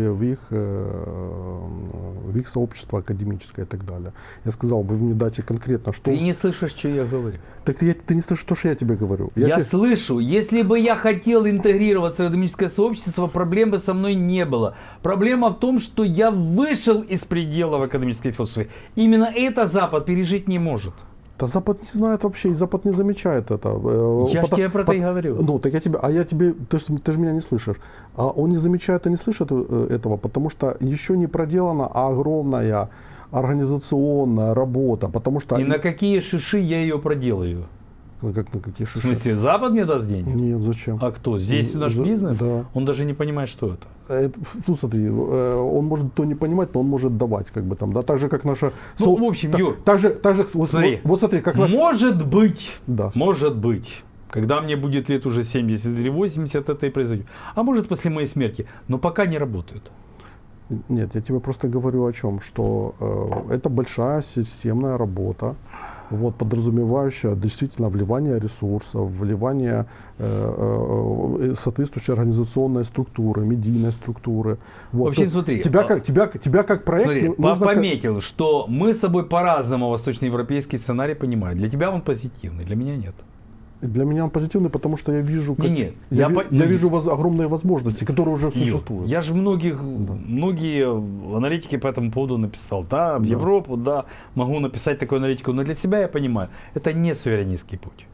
их сообщество академическое и так далее. Я сказал, вы мне дайте конкретно, что... Ты не слышишь, что я говорю. Так ты не слышишь то, что я тебе говорю. Я слышу. Если бы я хотел интегрироваться в академическое сообщество, проблемы со мной не было. Проблема в том, что я вышел из пределов академической философии. Именно это Запад пережить не может. Да Запад не знает вообще, и Запад не замечает это. Я же тебе про это и говорю. Ну, так ты же меня не слышишь. А он не замечает и не слышит этого, потому что еще не проделана огромная организационная работа, потому что... И на какие шиши я ее проделаю? Как на какие шиши? В смысле, Запад мне даст денег? Нет, зачем? А кто? Здесь наш бизнес? Да. Он даже не понимает, что это. Смотри, он может то не понимать, но он может давать, да, так же, как наша... Ну, в общем, Юр, смотри, смотри, как наш... Может быть, да. Может быть, когда мне будет лет уже 70 или 80, это и произойдет. А может, после моей смерти, но пока не работают. Нет, я тебе просто говорю о чем, что это большая системная работа, подразумевающая действительно вливание ресурсов, вливание соответствующей организационной структуры, медийной структуры. В общем, смотри, тебя как проект... Смотри, пометил, что мы с тобой по-разному восточноевропейский сценарий понимаем. Для тебя он позитивный, для меня нет. Для меня он позитивный, потому что я вижу, я вижу огромные возможности, которые уже существуют. Я же многие аналитики по этому поводу написал. Да, в Европу, да, могу написать такую аналитику, но для себя я понимаю, это не суверенистский путь.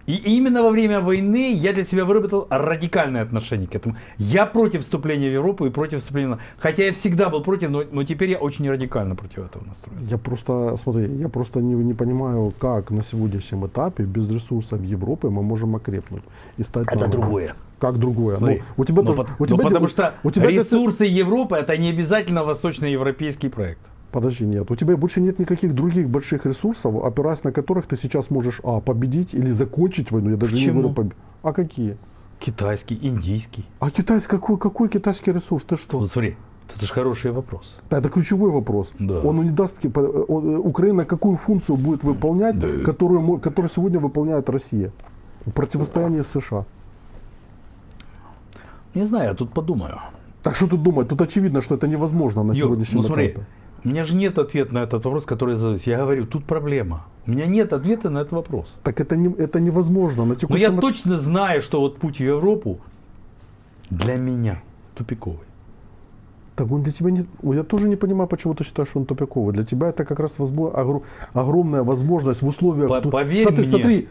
И именно во время войны я для себя выработал радикальное отношение к этому. Я против вступления в Европу и против вступления... Хотя я всегда был против, но теперь я очень радикально против этого настроен. Я просто не понимаю, как на сегодняшнем этапе без ресурсов Европы мы можем окрепнуть и стать... Это другое. Как другое? Смотри, потому что ресурсы Европы это не обязательно восточноевропейский проект. Подожди, нет. У тебя больше нет никаких других больших ресурсов, опираясь на которых ты сейчас можешь победить или закончить войну. Я даже не Почему? говорю победить. А какие? Китайский, индийский. А китайский, какой китайский ресурс? Ты что? Вот смотри, это же хороший вопрос. Да, это ключевой вопрос. Да. Он не даст, Украина какую функцию будет выполнять, которую сегодня выполняет Россия в противостоянии с США? Не знаю, я тут подумаю. Так что тут думать? Тут очевидно, что это невозможно на сегодняшнем ну смотри, этапе. у меня же нет ответа на этот вопрос, который я задаюсь. Я говорю, тут проблема. У меня нет ответа на этот вопрос. Так это невозможно на Но текущем я этапе. точно знаю, что вот путь в Европу для меня тупиковый. Так он для тебя не... Я тоже не понимаю, почему ты считаешь, что он тупиковый. Для тебя это как раз огромная возможность в условиях... Поверь смотри,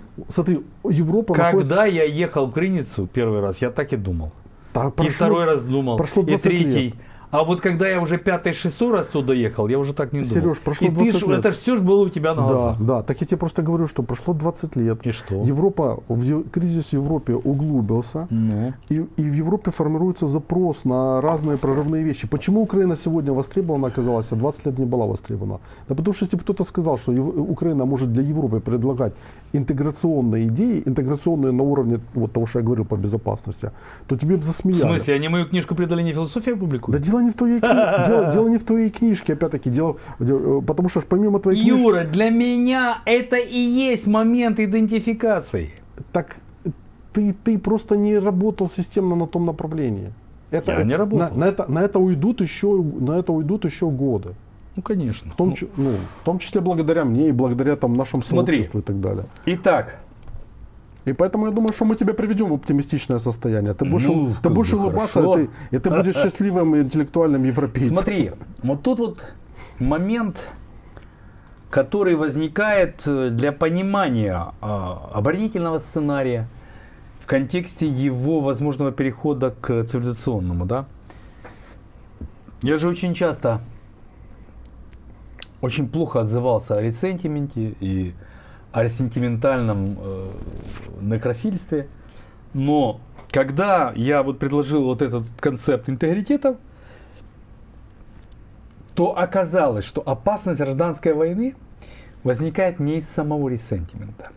Европа находится... Когда я ехал в Крыницу первый раз, я так и думал. Да, И второй раз думал. прошло И 20 третий. лет. А вот когда я уже 5-6 раз туда ехал, я уже так не думал. Сереж, прошло И 20 лет. это все же было у тебя на Да, глазах. да. Так я тебе просто говорю, что прошло 20 лет. И что? Европа, кризис в Европе углубился. Ну. И в Европе формируется запрос на разные прорывные вещи. Почему Украина сегодня востребована оказалась, а 20 лет не была востребована? Да потому что если бы кто-то сказал, что Украина может для Европы предлагать интеграционные идеи, интеграционные на уровне вот того, что я говорил по безопасности, то тебе бы В засмеяли. смысле, они мою книжку «Преодоление философии» Да публикуют? дело не в твоей дело не в твоей книжке, опять-таки, потому что ж помимо твоей книжки... Юра, для меня это и есть момент идентификации. Так ты просто не работал системно на том направлении. Я не работал. На это уйдут еще годы. Ну, конечно. В том числе благодаря мне и благодаря нашему Смотри. сообществу и так далее. Итак, И поэтому я думаю, что мы тебя приведем в оптимистичное состояние. Ты будешь, Ну, ты как будешь бы улыбаться, хорошо. и ты будешь счастливым интеллектуальным европейцем. смотри, вот тут вот момент, который возникает для понимания оборонительного сценария в контексте его возможного перехода к цивилизационному, да? Я же очень часто очень плохо отзывался о ресентименте и о сентиментальном некрофильстве, но когда я вот предложил вот этот концепт интегритета, то оказалось, что опасность гражданской войны возникает не из самого ресентимента,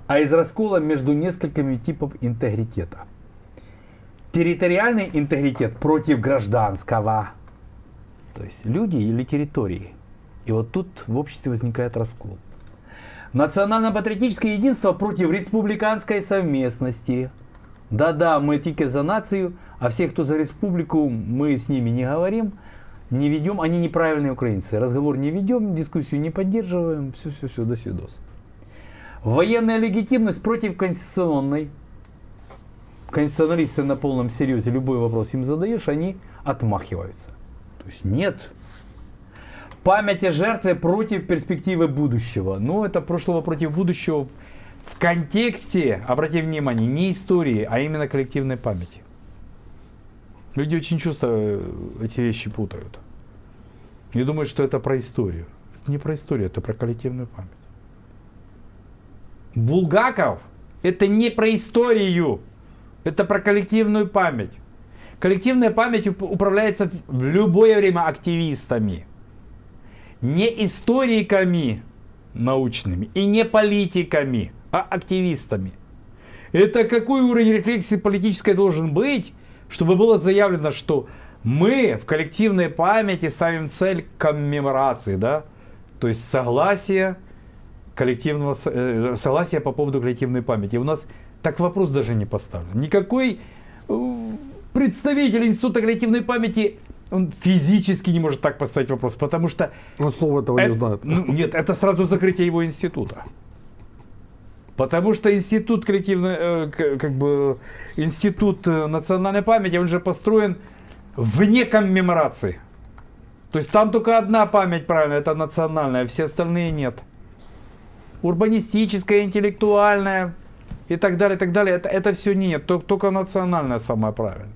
а из раскола между несколькими типов интегритета. Территориальный интегритет против гражданского, то есть люди или территории. И вот тут в обществе возникает раскол. Национально-патриотическое единство против республиканской совместности. Да-да, мы тільки за нацию, а все, кто за республику, мы с ними не говорим, не ведем, они неправильные украинцы. Разговор не ведем, дискуссию не поддерживаем, все, до свидос. Военная легитимность против конституционной. Конституционалисты на полном серьезе, любой вопрос им задаешь, они отмахиваются. То есть нет. Память о жертве против перспективы будущего. Ну, это прошлого против будущего в контексте, обрати внимание, не истории, а именно коллективной памяти. Люди очень часто эти вещи путают. И думают, что это про историю. Это не про историю, это про коллективную память. Булгаков – это не про историю, это про коллективную память. Коллективная память управляется в любое время активистами. Не историками научными и не политиками, а активистами. Это какой уровень рефлексии политической должен быть, чтобы было заявлено, что мы в коллективной памяти ставим цель коммеморации, да? То есть согласие по поводу коллективной памяти. У нас так вопрос даже не поставлен. Никакой представитель Института коллективной памяти он физически не может так поставить вопрос, потому что... Он слова этого не знает. Нет, это сразу закрытие его института. Потому что институт коллективной, институт национальной памяти, он же построен вне коммеморации. То есть там только одна память правильная, это национальная, все остальные нет. Урбанистическая, интеллектуальная и так далее, это все нет, только национальная самая правильная.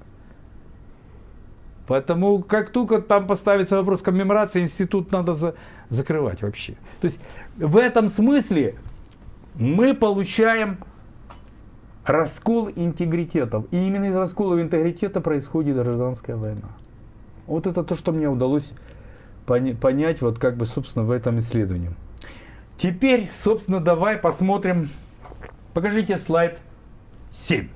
Поэтому, как только там поставится вопрос коммеморации, институт надо закрывать вообще. То есть, в этом смысле мы получаем раскол интегритетов. И именно из раскола интегритета происходит гражданская война. Вот это то, что мне удалось понять вот как бы, собственно, в этом исследовании. Теперь, собственно, давай посмотрим. Покажите слайд 7.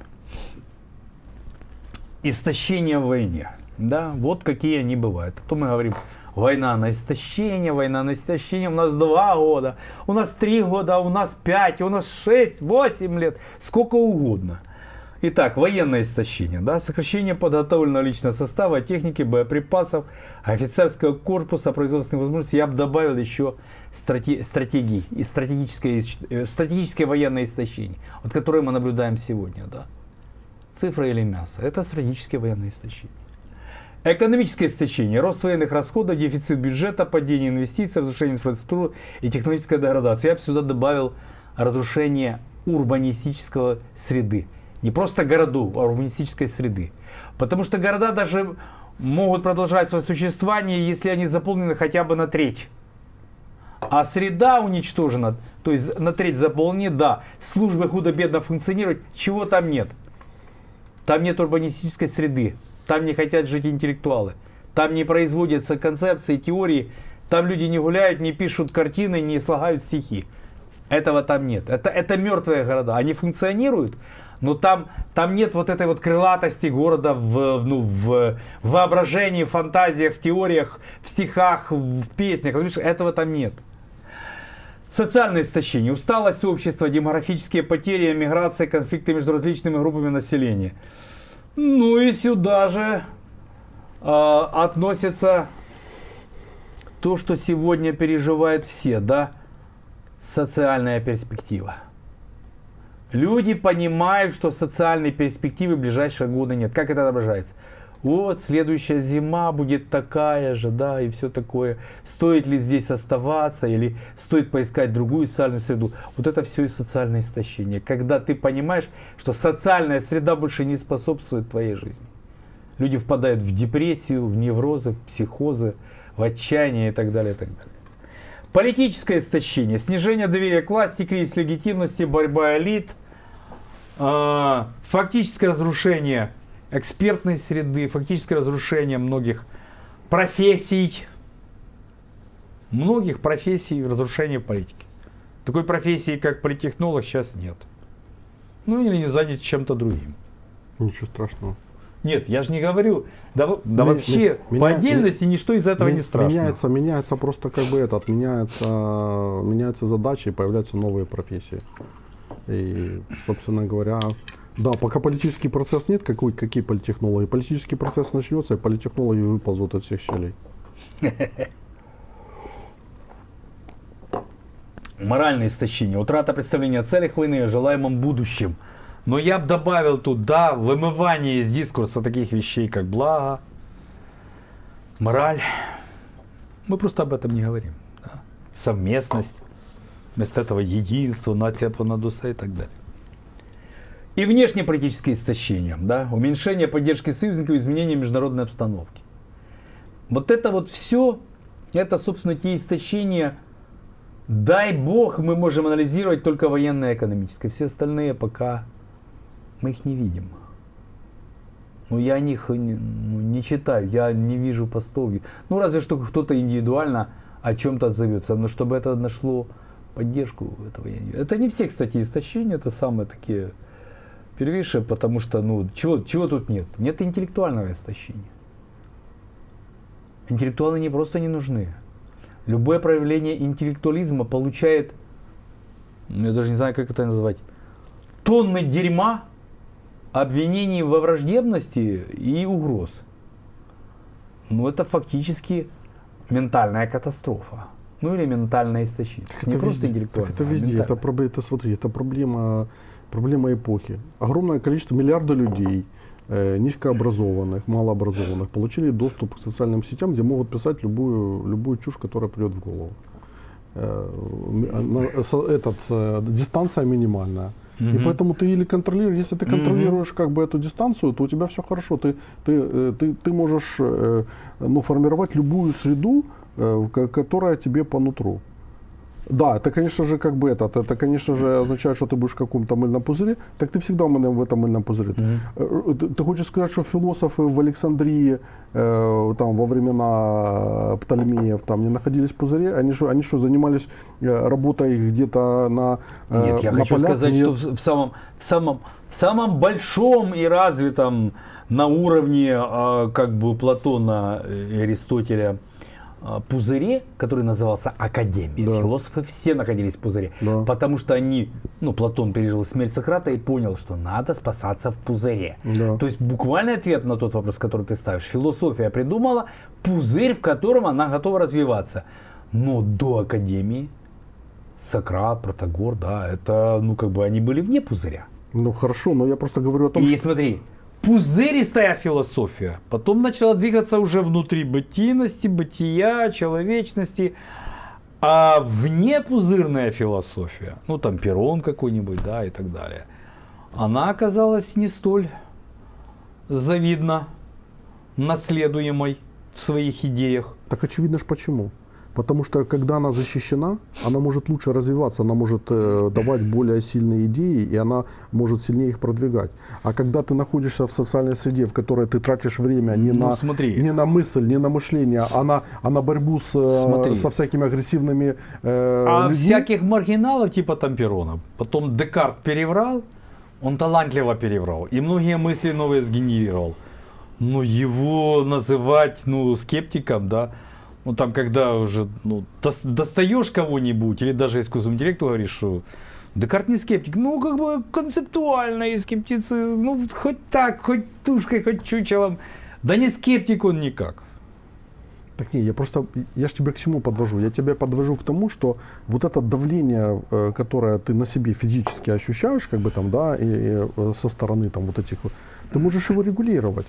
Истощение в войне. Да, вот какие они бывают. А то мы говорим, война на истощение, война на истощение. У нас 2 года, у нас 3 года, у нас 5, у нас 6, 8 лет, сколько угодно. Итак, военное истощение, да, сокращение подготовленного личного состава, техники, боеприпасов, офицерского корпуса, производственных возможностей. Я бы добавил еще стратегии и стратегическое военное истощение, вот которое мы наблюдаем сегодня, да. Цифра или мясо, это стратегическое военное истощение. Экономическое истощение, рост военных расходов, дефицит бюджета, падение инвестиций, разрушение инфраструктуры и технологическая деградация. Я бы сюда добавил разрушение урбанистической среды. Не просто городов, а урбанистической среды. Потому что города даже могут продолжать свое существование, если они заполнены хотя бы на треть. А среда уничтожена, то есть на треть заполнена, да. Службы худо-бедно функционируют, чего там нет? Там нет урбанистической среды, там не хотят жить интеллектуалы, там не производятся концепции, теории, там люди не гуляют, не пишут картины, не слагают стихи. Этого там нет. Это мертвые города. Они функционируют, но там нет вот этой вот крылатости города в воображении, в фантазиях, в теориях, в стихах, в песнях. Этого там нет. Социальное истощение, усталость общества, демографические потери, эмиграция, конфликты между различными группами населения. Ну и сюда же относится то, что сегодня переживают все, да, социальная перспектива. Люди понимают, что социальной перспективы в ближайшие годы нет. Как это отображается? Вот, следующая зима будет такая же, да, и все такое. Стоит ли здесь оставаться, или стоит поискать другую социальную среду? Вот это все и социальное истощение. Когда ты понимаешь, что социальная среда больше не способствует твоей жизни. Люди впадают в депрессию, в неврозы, в психозы, в отчаяние и так далее, и так далее. Политическое истощение, снижение доверия к власти, кризис легитимности, борьба элит, фактическое разрушение экспертной среды, фактическое разрушение многих профессий, разрушение политики. Такой профессии, как политтехнолог, сейчас нет. Ну или не занят чем-то другим. Ничего страшного. Нет, я же не говорю, вообще по отдельности ничто из этого не страшно. Меняется просто как бы меняются задачи и появляются новые профессии. И, собственно говоря, да, пока политический процесс нет, какие политтехнологи? Политический процесс начнется, и политтехнологи выползут от всех щелей. Моральное истощение, утрата представления о целях войны и о желаемом будущем. Но я бы добавил тут, да, вымывание из дискурса таких вещей, как благо, мораль. Мы просто об этом не говорим. Да? Совместность, вместо этого единство, нация понад уса и так далее. И внешнеполитические истощения, да, уменьшение поддержки союзников, изменение международной обстановки. Вот это вот все, это, собственно, те истощения, дай бог, мы можем анализировать только военное и экономическое. Все остальные пока мы их не видим. Ну, я о них не читаю, я не вижу постов. Ну, разве что кто-то индивидуально о чем-то отзовется. Но чтобы это нашло поддержку, этого я не вижу. Это не все, кстати, истощения, это самые такие первейшие, потому что, ну, чего тут нет? Нет интеллектуального истощения. Интеллектуалы не просто не нужны. Любое проявление интеллектуализма получает, я даже не знаю, как это назвать, тонны дерьма, обвинений во враждебности и угроз. Ну, это фактически ментальная катастрофа. Ну, или ментальное истощение. Не просто интеллектуально. Это везде. Это проблема эпохи. Огромное количество, миллиарды людей, низкообразованных, малообразованных, получили доступ к социальным сетям, где могут писать любую чушь, которая придет в голову. Дистанция минимальная. И поэтому ты или контролируешь, если ты контролируешь как бы эту дистанцию, то у тебя все хорошо. Ты можешь формировать любую среду, которая тебе по нутру. Да, это, конечно же, как бы это, конечно же, означает, что ты будешь в каком-то мыльном пузыре, так ты всегда в этом мыльном пузыре. Ты хочешь сказать, что философы в Александрии, там, во времена Птолемеев, там, не находились в пузыре? Они что, занимались работой где-то на Нет, я на хочу полях? сказать, Нет. что в самом большом и развитом на уровне как бы Платона и Аристотеля пузыре, который назывался Академия. Да. Философы все находились в пузыре, Да. потому что Платон пережил смерть Сократа и понял, что надо спасаться в пузыре. Да. То есть буквальный ответ на тот вопрос, который ты ставишь. Философия придумала пузырь, в котором она готова развиваться. Но до Академии Сократ, Протагор, да, это, они были вне пузыря. Ну хорошо, но я просто говорю о том, И что... смотри, пузыристая философия потом начала двигаться уже внутри бытийности, бытия, человечности. А внепузырная философия, там Перрон какой-нибудь, да, и так далее, она оказалась не столь завидно наследуемой в своих идеях. Так очевидно ж почему. Потому что когда она защищена, она может лучше развиваться, она может давать более сильные идеи, и она может сильнее их продвигать. А когда ты находишься в социальной среде, в которой ты тратишь время не на мысль, не на мышление, а на борьбу со всякими агрессивными людьми. Всяких маргиналов типа Перрона потом Декарт переврал, он талантливо переврал, и многие мысли новые сгенерировал. Но его называть скептиком, да, там, когда уже достаешь кого-нибудь, или даже искусственному интеллекту говоришь, что Декарт не скептик, концептуальный скептицизм, хоть так, хоть тушкой, хоть чучелом, да не скептик он никак. Так не, я ж тебя к чему подвожу? Я тебя подвожу к тому, что вот это давление, которое ты на себе физически ощущаешь, как бы там, да, и со стороны там вот этих, ты можешь его регулировать.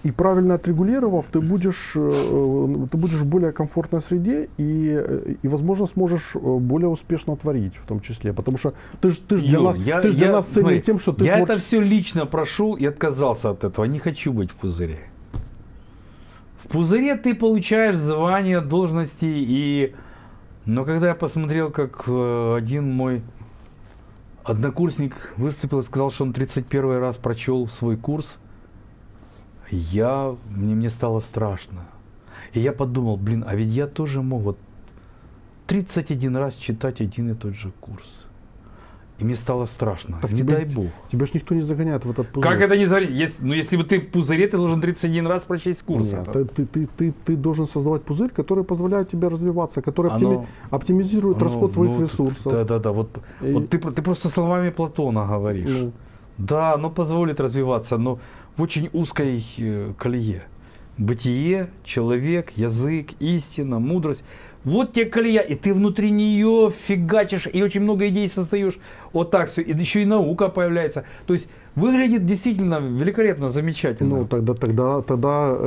И правильно отрегулировав, ты будешь в более комфортной среде и возможно, сможешь более успешно творить в том числе. Потому что ты ж для нас ценен тем, что ты Я творческий. это все лично прошел и отказался от этого. Не хочу быть в пузыре. В пузыре ты получаешь звания, должности Но когда я посмотрел, как один мой однокурсник выступил и сказал, что он 31 раз прочел свой курс, мне стало страшно. И я подумал, а ведь я тоже мог 31 раз читать один и тот же курс. И мне стало страшно. Так не дай бог. Тебя же никто не загоняет в этот пузырь. Как это не загонять? Если бы ты в пузыре, ты должен 31 раз прочесть курс. Нет, ты должен создавать пузырь, который позволяет тебе развиваться, который оптимизирует расход твоих ресурсов. Да. Вот ты просто словами Платона говоришь. Да, оно позволит развиваться, но в очень узкой колее. Бытие, человек, язык, истина, мудрость. Вот тебе колея, и ты внутри нее фигачишь, и очень много идей создаешь. Вот так все. И еще и наука появляется. То есть выглядит действительно великолепно, замечательно. Тогда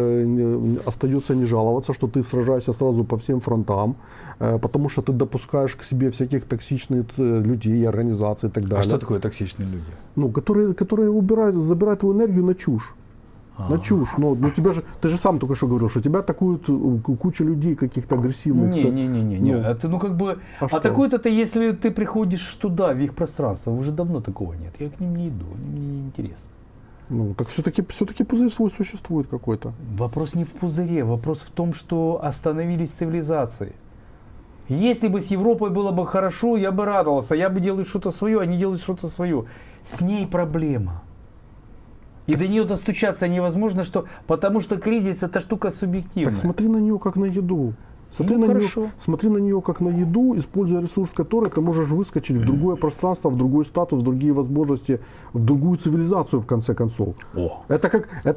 остается не жаловаться, что ты сражаешься сразу по всем фронтам, потому что ты допускаешь к себе всяких токсичных людей, организаций и так далее. А что такое токсичные люди? Которые забирают твою энергию на чушь. На чушь. Ты же сам только что говорил, что тебя атакуют куча людей каких-то агрессивных. Не. Атакуют если ты приходишь туда, в их пространство. Уже давно такого нет. Я к ним не иду, мне не интересно. Так все-таки пузырь свой существует какой-то. Вопрос не в пузыре, вопрос в том, что остановились цивилизации. Если бы с Европой было бы хорошо, я бы радовался. Я бы делал что-то свое, они делают что-то свое. С ней проблема. И до нее достучаться невозможно, потому что кризис это штука субъективная. Так смотри на нее как на еду. Смотри на нее как на еду, используя ресурс, который ты можешь выскочить в другое пространство, в другой статус, в другие возможности, в другую цивилизацию в конце концов. Это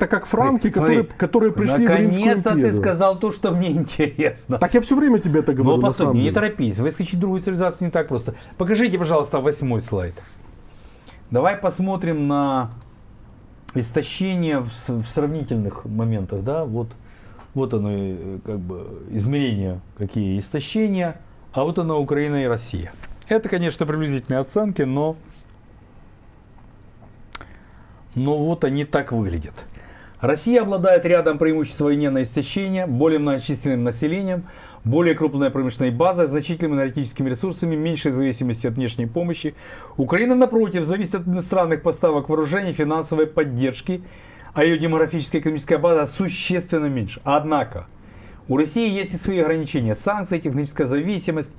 как франки, которые пришли в Римскую империю. Наконец-то ты сказал то, что мне интересно. Так я все время тебе это говорю. Но постой, не торопись, выскочить в другую цивилизацию не так просто. Покажите, пожалуйста, 8-й слайд. Давай посмотрим на истощение в сравнительных моментах, да, вот оно, измерения, какие истощения, а вот оно Украина и Россия. Это, конечно, приблизительные оценки, но вот они так выглядят. Россия обладает рядом преимуществ в войне на истощение, более многочисленным населением, более крупная промышленная база, значительными энергетическими ресурсами, меньшей зависимости от внешней помощи. Украина, напротив, зависит от иностранных поставок вооружений, финансовой поддержки, а ее демографическая и экономическая база существенно меньше. Однако, у России есть и свои ограничения. Санкции, техническая зависимость,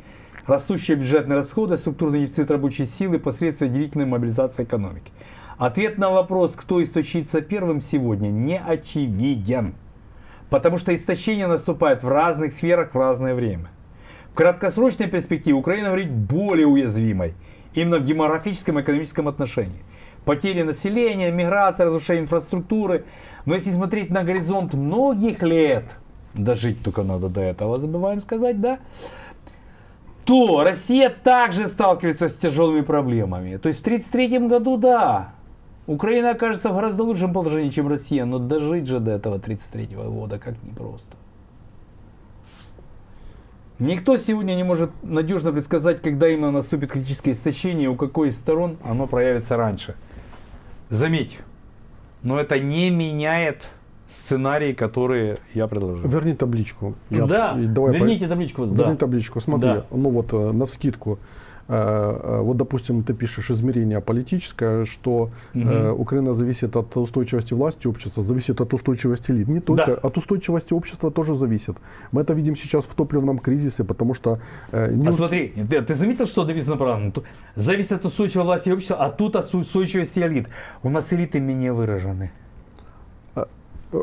растущие бюджетные расходы, структурный дефицит рабочей силы, последствия длительной мобилизации экономики. Ответ на вопрос, кто истощится первым сегодня, не очевиден. Потому что истощение наступает в разных сферах в разное время. В краткосрочной перспективе Украина будет более уязвимой именно в демографическом и экономическом отношении. Потери населения, миграция, разрушение инфраструктуры. Но если смотреть на горизонт многих лет, дожить только надо до этого, забываем сказать, да? То Россия также сталкивается с тяжелыми проблемами. То есть в 1933 году, да, Украина окажется в гораздо лучшем положении, чем Россия, но дожить же до этого 1933 года как непросто. Никто сегодня не может надежно предсказать, когда именно наступит критическое истощение, у какой из сторон оно проявится раньше. Заметь, но это не меняет сценарии, которые я предложил. Верни табличку. Да, верните табличку. Верни табличку. Смотри, Да. ну вот навскидку. Вот, допустим, ты пишешь измерение политическое, что Украина зависит от устойчивости власти общества, зависит от устойчивости элит. Не только, Да. от устойчивости общества тоже зависит. Мы это видим сейчас в топливном кризисе, потому что... Смотри, ты заметил, что написано правильно? Зависит от устойчивой власти общества, а тут от устойчивости элит. У нас элиты менее выражены.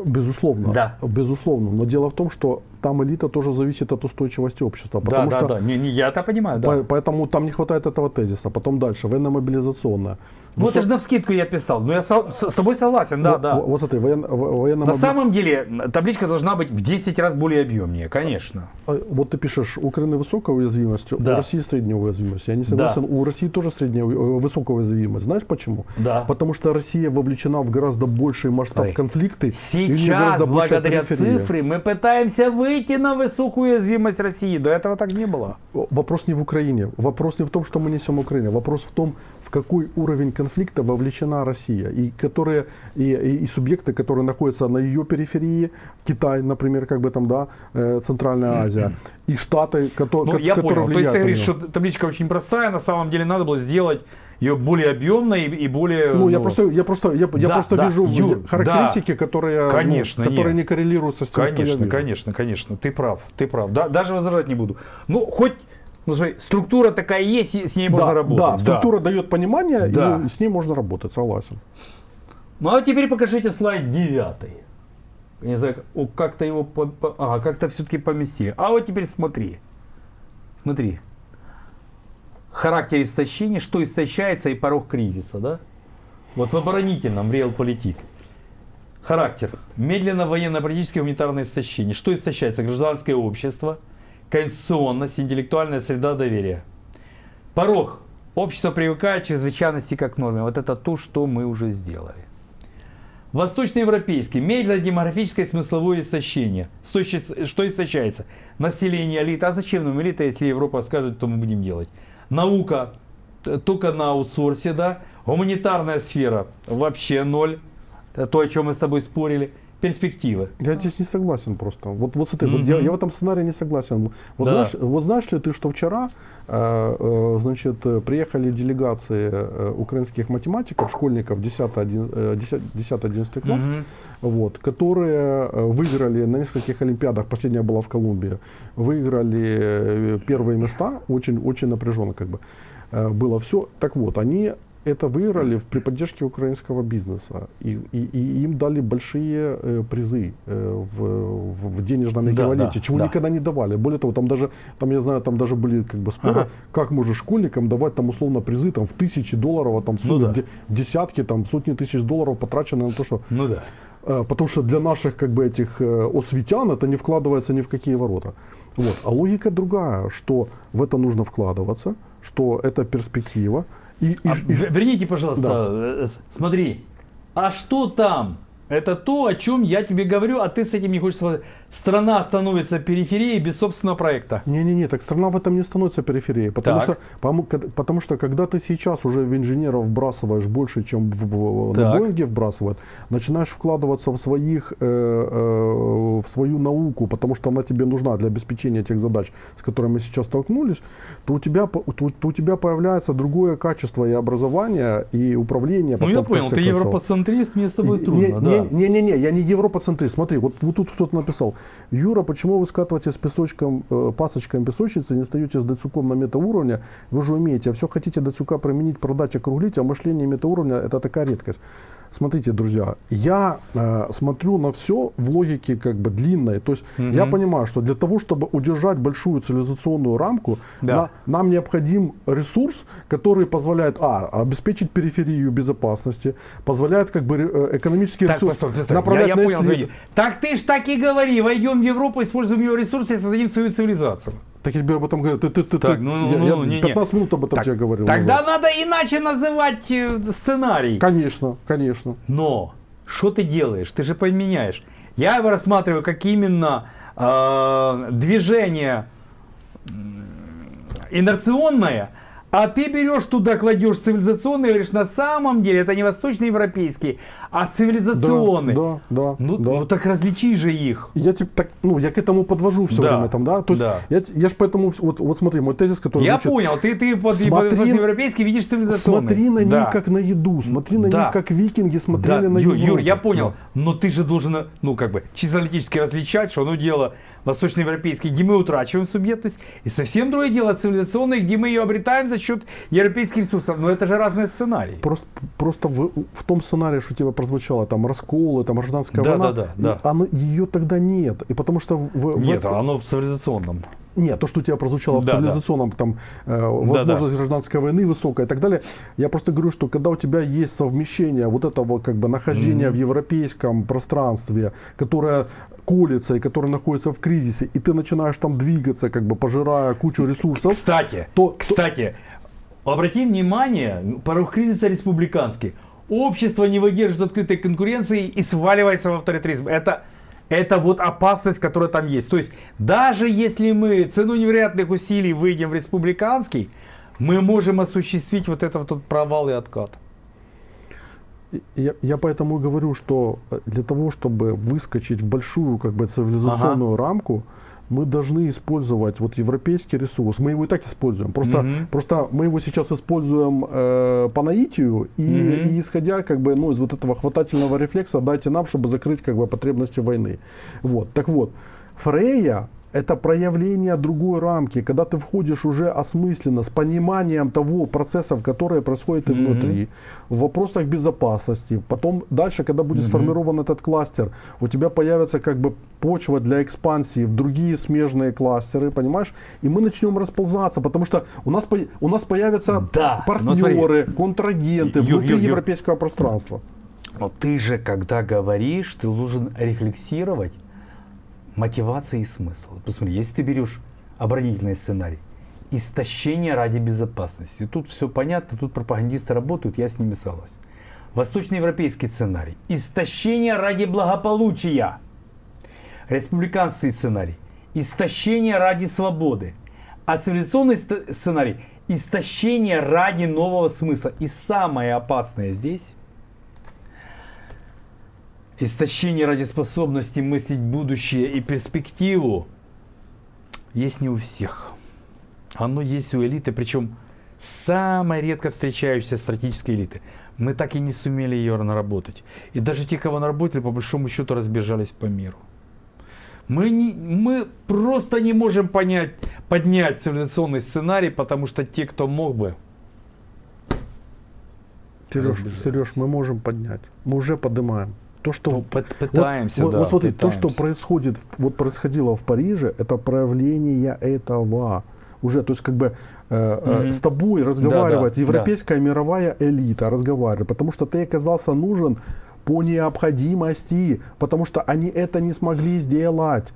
Безусловно, Да. безусловно. Но дело в том, что там элита тоже зависит от устойчивости общества. Потому что Не, я это понимаю, да. Поэтому там не хватает этого тезиса. Потом дальше, военно-мобилизационная. Вот это же навскидку я писал. Но я с тобой согласен, да, да. Вот смотри, На самом деле табличка должна быть в 10 раз более объемнее, конечно. Вот ты пишешь, у Украины высокая уязвимость, Да. у России средняя уязвимость. Я не согласен, у России тоже средняя, высокая уязвимость. Знаешь почему? Да. Потому что Россия вовлечена в гораздо больший масштаб Ой. конфликты. и у нее Сейчас, гораздо большая благодаря периферия. цифре, мы пытаемся выйти на высокую уязвимость России. До этого так не было. Вопрос не в Украине. Вопрос не в том, что мы несем Украине. Вопрос в том, в какой уровень конфликта вовлечена Россия. И, которые, и субъекты, которые находятся на ее периферии, Китай, например, как бы там, да, Центральная Азия, и Штаты, которые Я понял. То есть влияют ты на говоришь, нее. что табличка очень простая, на самом деле надо было сделать ее более объемной и более... Ну, я просто да, вижу Юр, характеристики, которые, Конечно, которые нет. не коррелируются с тем, что я вижу. Конечно, ты прав. Да, даже возражать не буду. Ну, хоть, ну, смотри, структура такая есть, и с ней можно работать. Да, структура дает понимание, Да. и с ней можно работать, согласен. Ну, а теперь покажите слайд 9. Я не знаю, как-то его, как-то все-таки поместили. А вот теперь смотри. Характер истощения, что истощается и порог кризиса, да? Вот в оборонительном, реалполитик. Характер. Медленно военно-политическое гуманитарное истощение. Что истощается? Гражданское общество, конституционность, интеллектуальная среда доверия. Порог. Общество привыкает к чрезвычайности как к норме. Вот это то, что мы уже сделали. Восточноевропейский. Медленно демографическое смысловое истощение. Что истощается? Население, элита. А зачем нам элита, если Европа скажет, то мы будем делать? Наука только на аутсорсе, да. Гуманитарная сфера вообще ноль. То, о чем мы с тобой спорили. Перспективы. Я здесь не согласен просто. Вот смотри, вот я в этом сценарии не согласен. Вот, Да. знаешь ли ты, что вчера значит, приехали делегации украинских математиков, школьников 10-11 класс, вот, которые выиграли на нескольких олимпиадах, последняя была в Колумбии, выиграли первые места, очень напряженно как бы было все. Так вот, они это выиграли при поддержке украинского бизнеса. И им дали большие призы в денежном эквиваленте, чего никогда не давали. Более того, я знаю, там даже были как бы споры, как можно школьникам давать там условно призы там, в $1000, а там в десятки, там, сотни тысяч долларов потрачены на то, что... Ну да. Потому что для наших как бы этих осветян это не вкладывается ни в какие ворота. Вот. А логика другая, что в это нужно вкладываться, что это перспектива. Верните, пожалуйста, смотри, а что там? Это то, о чем я тебе говорю, а ты с этим не хочешь согласиться. страна становится периферией без собственного проекта. Не-не-не, так страна в этом не становится периферией, Так. потому что когда ты сейчас уже в инженеров вбрасываешь больше, чем на Так. Боинге вбрасывают, начинаешь вкладываться в свою науку, потому что она тебе нужна для обеспечения тех задач, с которыми мы сейчас столкнулись, то у тебя появляется другое качество и образования, и управления. Ну я потом, в понял, конце ты концов. европоцентрист, мне с тобой трудно, да. Не-не-не, я не европоцентрист. Смотри, вот тут кто-то написал: Юра, почему вы скатываетесь с песочком, пасочком песочницы, не стоите с дацюком на метауровне? Вы же умеете, а все хотите дацюка применить, продать, округлить, а мышление метауровня — это такая редкость. Смотрите, друзья, я смотрю на все в логике как бы длинной. То есть я понимаю, что для того, чтобы удержать большую цивилизационную рамку, Да. нам необходим ресурс, который позволяет обеспечить периферию безопасности, позволяет как бы экономический Так, ресурс постой, направлять я на понял, исследование. Так ты ж так и говори, войдем в Европу, используем ее ресурсы и создадим свою цивилизацию. Так я тебе об этом говорю. Так, Я 15 минут об этом Так, тебе говорил. Тогда назад. надо иначе называть сценарий. Конечно, конечно. Но что ты делаешь? Ты же поменяешь. Я его рассматриваю как именно движение инерционное, а ты берешь туда, кладешь цивилизационный и говоришь, на самом деле это не восточноевропейский, а цивилизационный. Да. Ну так различи же их. Я к этому подвожу все Да, время там, да. То есть да. я ж поэтому вот смотри, мой тезис, который Я звучит: понял, ты под Смотри- европейский видишь цивилизационный. смотри на Да. них как на еду, смотри на Да. них как викинги Да, смотрели на Юр, Европу. я понял, Да. но ты же должен, чисто аналитически различать, что одно дело восточноевропейский, где мы утрачиваем субъектность, и совсем другое дело цивилизационный, где мы ее обретаем за счет европейских ресурсов. Но это же разные сценарии. Просто в том сценарии, что у тебя прозвучало, там расколы, там гражданская Да, война, да. ее тогда нет. И потому что Нет, оно в цивилизационном. Нет, то, что у тебя прозвучало в Да, цивилизационном, там, возможность гражданской войны высокая и так далее. Я просто говорю, что когда у тебя есть совмещение вот этого как бы нахождения в европейском пространстве, которое колется и которое находится в кризисе, и ты начинаешь там двигаться, как бы пожирая кучу ресурсов. Кстати, обрати внимание, порог кризиса республиканский. Общество не выдержит открытой конкуренции и сваливается в авторитаризм. Это вот опасность, которая там есть. То есть, даже если мы ценой невероятных усилий выйдем в республиканский, мы можем осуществить вот этот вот провал и откат. Я поэтому и говорю, что для того, чтобы выскочить в большую как бы цивилизационную рамку, мы должны использовать вот европейский ресурс. Мы его и так используем. Просто мы его сейчас используем по наитию и исходя как бы, из вот этого хватательного рефлекса, дайте нам, чтобы закрыть как бы потребности войны. Вот. Так вот, Фрейя — это проявление другой рамки, когда ты входишь уже осмысленно, с пониманием того процессов, которые происходят и внутри, в вопросах безопасности. Потом дальше, когда будет сформирован этот кластер, у тебя появится как бы почва для экспансии в другие смежные кластеры, понимаешь? И мы начнем расползаться, потому что у нас появятся партнеры, контрагенты внутри европейского пространства. Но ты же, когда говоришь, ты должен рефлексировать мотивация и смысл. Посмотри, если ты берешь оборонительный сценарий, истощение ради безопасности, тут все понятно, тут пропагандисты работают, я с ними согласен. Восточноевропейский сценарий, истощение ради благополучия. Республиканский сценарий, истощение ради свободы. А цивилизационный сценарий, истощение ради нового смысла. И самое опасное здесь — истощение ради способности мыслить будущее и перспективу есть не у всех. Оно есть у элиты, причем самой редко встречающейся стратегической элиты. Мы так и не сумели ее наработать. И даже те, кого наработали, по большому счету разбежались по миру. Мы просто не можем поднять цивилизационный сценарий, потому что те, кто мог бы... Сереж, мы можем поднять. Мы уже поднимаем. То, что пытаемся, вот смотри, то, что происходило в Париже, это проявление этого уже, то есть как бы с тобой разговаривать европейская мировая элита разговаривает, потому что ты оказался нужен по необходимости, потому что они это не смогли сделать.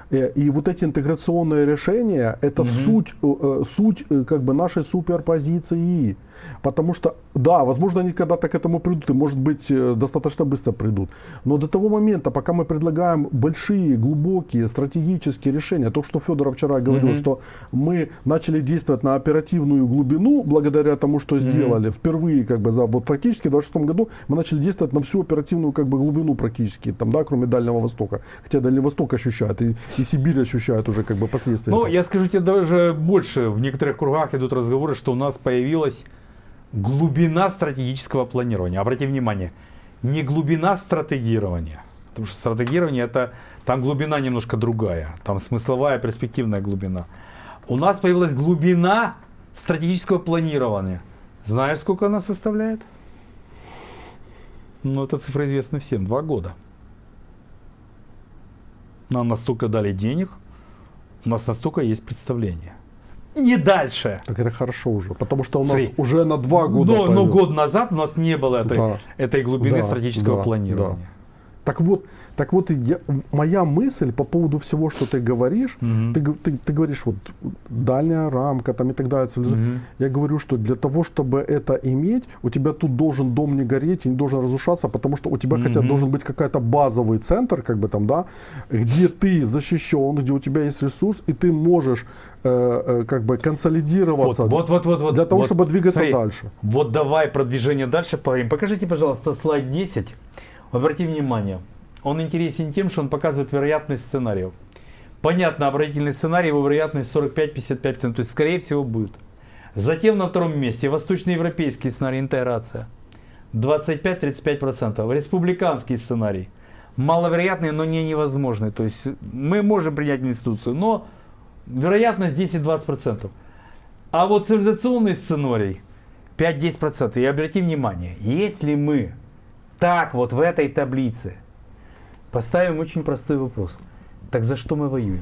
И вот эти интеграционные решения — это суть как бы нашей суперпозиции. Потому что, да, возможно, они когда-то к этому придут, и, может быть, достаточно быстро придут. Но до того момента, пока мы предлагаем большие, глубокие, стратегические решения, то, что Федоров вчера говорил, что мы начали действовать на оперативную глубину, благодаря тому, что сделали, впервые, как бы, вот фактически в 2026 году мы начали действовать на всю оперативную, как бы, глубину практически, там, да, кроме Дальнего Востока. Хотя Дальний Восток ощущает, и Сибирь ощущает уже, как бы, последствия. Ну, этого. я скажу тебе даже больше. В некоторых кругах идут разговоры, что у нас появилась глубина стратегического планирования. Обрати внимание, не глубина стратегирования. Потому что стратегирование это, там глубина немножко другая. Там смысловая, перспективная глубина. У нас появилась глубина стратегического планирования. Знаешь, сколько она составляет? Ну, эта цифра известна всем. 2 года. Нам настолько дали денег, у нас настолько есть представление. Не дальше. Так это хорошо уже, потому что у нас Смотри, уже на 2 года но год назад у нас не было Да. этой глубины Да, стратегического да, планирования. Так вот, моя мысль по поводу всего, что ты говоришь, ты говоришь, вот, дальняя рамка там и так далее. Я говорю, что для того, чтобы это иметь, у тебя тут должен дом не гореть и не должен разрушаться, потому что у тебя хотя должен быть какой-то базовый центр, как бы там, да, где ты защищен, где у тебя есть ресурс, и ты можешь как бы консолидироваться Вот, для того, чтобы двигаться смотри, дальше. Вот давай продвижение дальше поговорим. Покажите, пожалуйста, слайд 10. Обрати внимание, он интересен тем, что он показывает вероятность сценариев. Понятно, оборонительный сценарий, его вероятность 45-55%, то есть скорее всего будет. Затем на втором месте восточноевропейский сценарий, интеграция, 25-35%. Республиканский сценарий, маловероятный, но не невозможный. То есть мы можем принять институцию, но вероятность 10-20%. А вот цивилизационный сценарий 5-10%. И обрати внимание, если мы так вот в этой таблице поставим очень простой вопрос. Так за что мы воюем?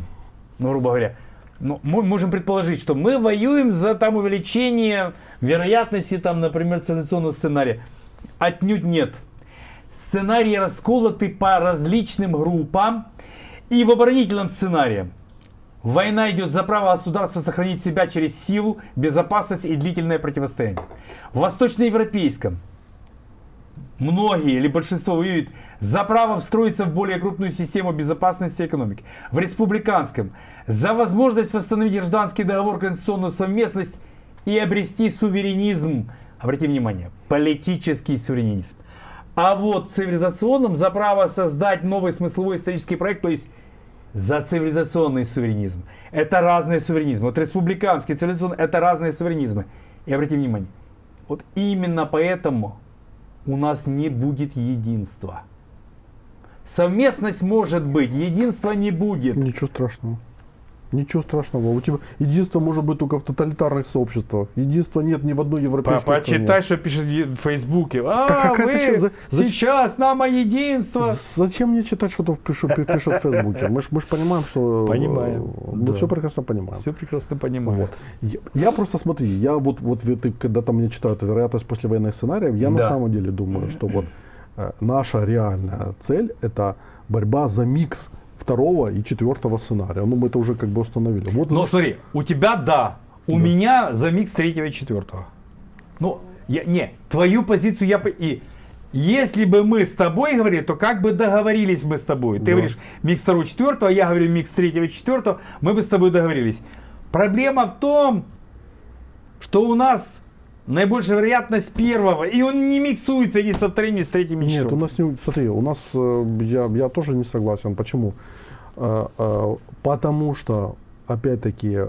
Ну, грубо говоря, мы можем предположить, что мы воюем за там увеличение вероятности, там, например, цивилизационного сценария. Отнюдь нет. Сценарии расколоты по различным группам. И в оборонительном сценарии война идет за право государства сохранить себя через силу, безопасность и длительное противостояние. В восточноевропейском многие или большинство воюют за право встроиться в более крупную систему безопасности и экономики. В республиканском за возможность восстановить гражданский договор, конституционную совместность и обрести суверенизм. Обратите внимание, политический суверенизм. А вот в цивилизационном за право создать новый смысловой исторический проект, то есть за цивилизационный суверенизм. Это разные суверенизмы. Вот республиканский, цивилизационный, это разные суверенизмы. И обратите внимание, вот именно поэтому у нас не будет единства. Совместность может быть, единства не будет. Ничего страшного. Ничего страшного. У тебя единство может быть только в тоталитарных сообществах. Единства нет ни в одной европейской стране. Почитай, что пишет в Фейсбуке. Зачем? Сейчас нам о единство. Зачем мне читать, что пишут в Фейсбуке? Мы ж понимаем, что... Понимаем. Мы все прекрасно понимаем. Все прекрасно понимаем. Вот. Я просто, смотри, когда там мне читают вероятность послевоенных сценариев, я на самом деле думаю, что вот наша реальная цель — это борьба за микс второго и четвертого сценария. Ну, мы это уже как бы установили. Вот Но смотри, у тебя да, у меня за микс третьего и четвертого. Ну, твою позицию я... И если бы мы с тобой говорили, то как бы договорились мы с тобой. Ты говоришь микс второго и четвертого, я говорю микс третьего и четвертого, мы бы с тобой договорились. Проблема в том, что у нас наибольшая вероятность первого, и он не миксуется ни со вторым, ни с третьим, ни с Нет, у четвертым. нас не... Смотри, у нас... Я тоже не согласен. Почему? Потому что, опять-таки,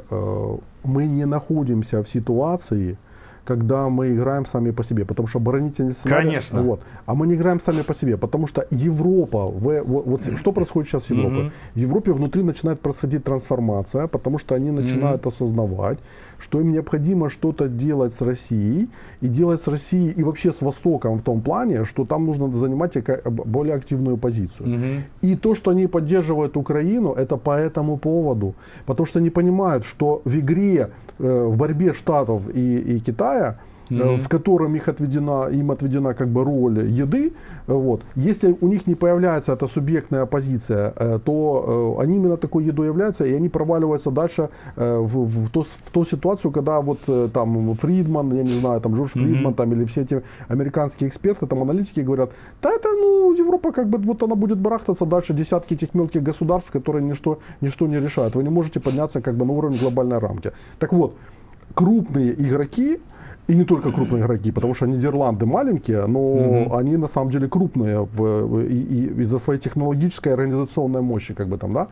мы не находимся в ситуации, когда мы играем сами по себе, потому что оборонительный сценарий... Конечно. Вот, а мы не играем сами по себе, потому что Европа... Вот что происходит сейчас в Европе? В Европе внутри начинает происходить трансформация, потому что они начинают осознавать, что им необходимо что-то делать с Россией, и делать с Россией, и вообще с Востоком в том плане, что там нужно занимать более активную позицию. И то, что они поддерживают Украину, это по этому поводу, потому что они понимают, что в игре, в борьбе Штатов и Китая, в котором им отведена как бы роль еды, вот, если у них не появляется эта субъектная позиция, то они именно такой едой являются, и они проваливаются дальше в ту ситуацию, когда вот там Фридман, я не знаю, там Джордж Фридман, там, или все эти американские эксперты, там аналитики говорят, да это, ну, Европа как бы вот она будет барахтаться дальше десятки этих мелких государств, которые ничто не решают. Вы не можете подняться как бы на уровень глобальной рамки. Так вот, крупные игроки, и не только крупные игроки, потому что Нидерланды маленькие, но они на самом деле крупные из-за своей технологической и организационной мощи, как бы там, да,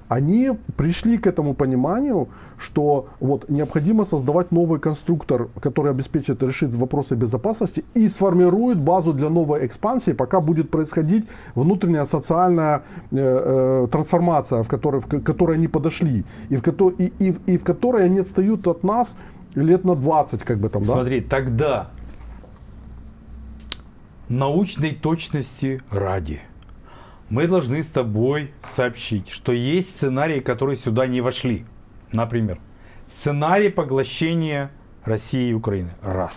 они пришли к этому пониманию, что вот необходимо создавать новый конструктор, который обеспечит решить вопросы безопасности и сформирует базу для новой экспансии, пока будет происходить внутренняя социальная трансформация, к которой они подошли, и в которой они отстают от нас лет на 20, как бы там, да? Смотри, тогда научной точности ради мы должны с тобой сообщить, что есть сценарии, которые сюда не вошли. Например, сценарий поглощения России и Украины. Раз.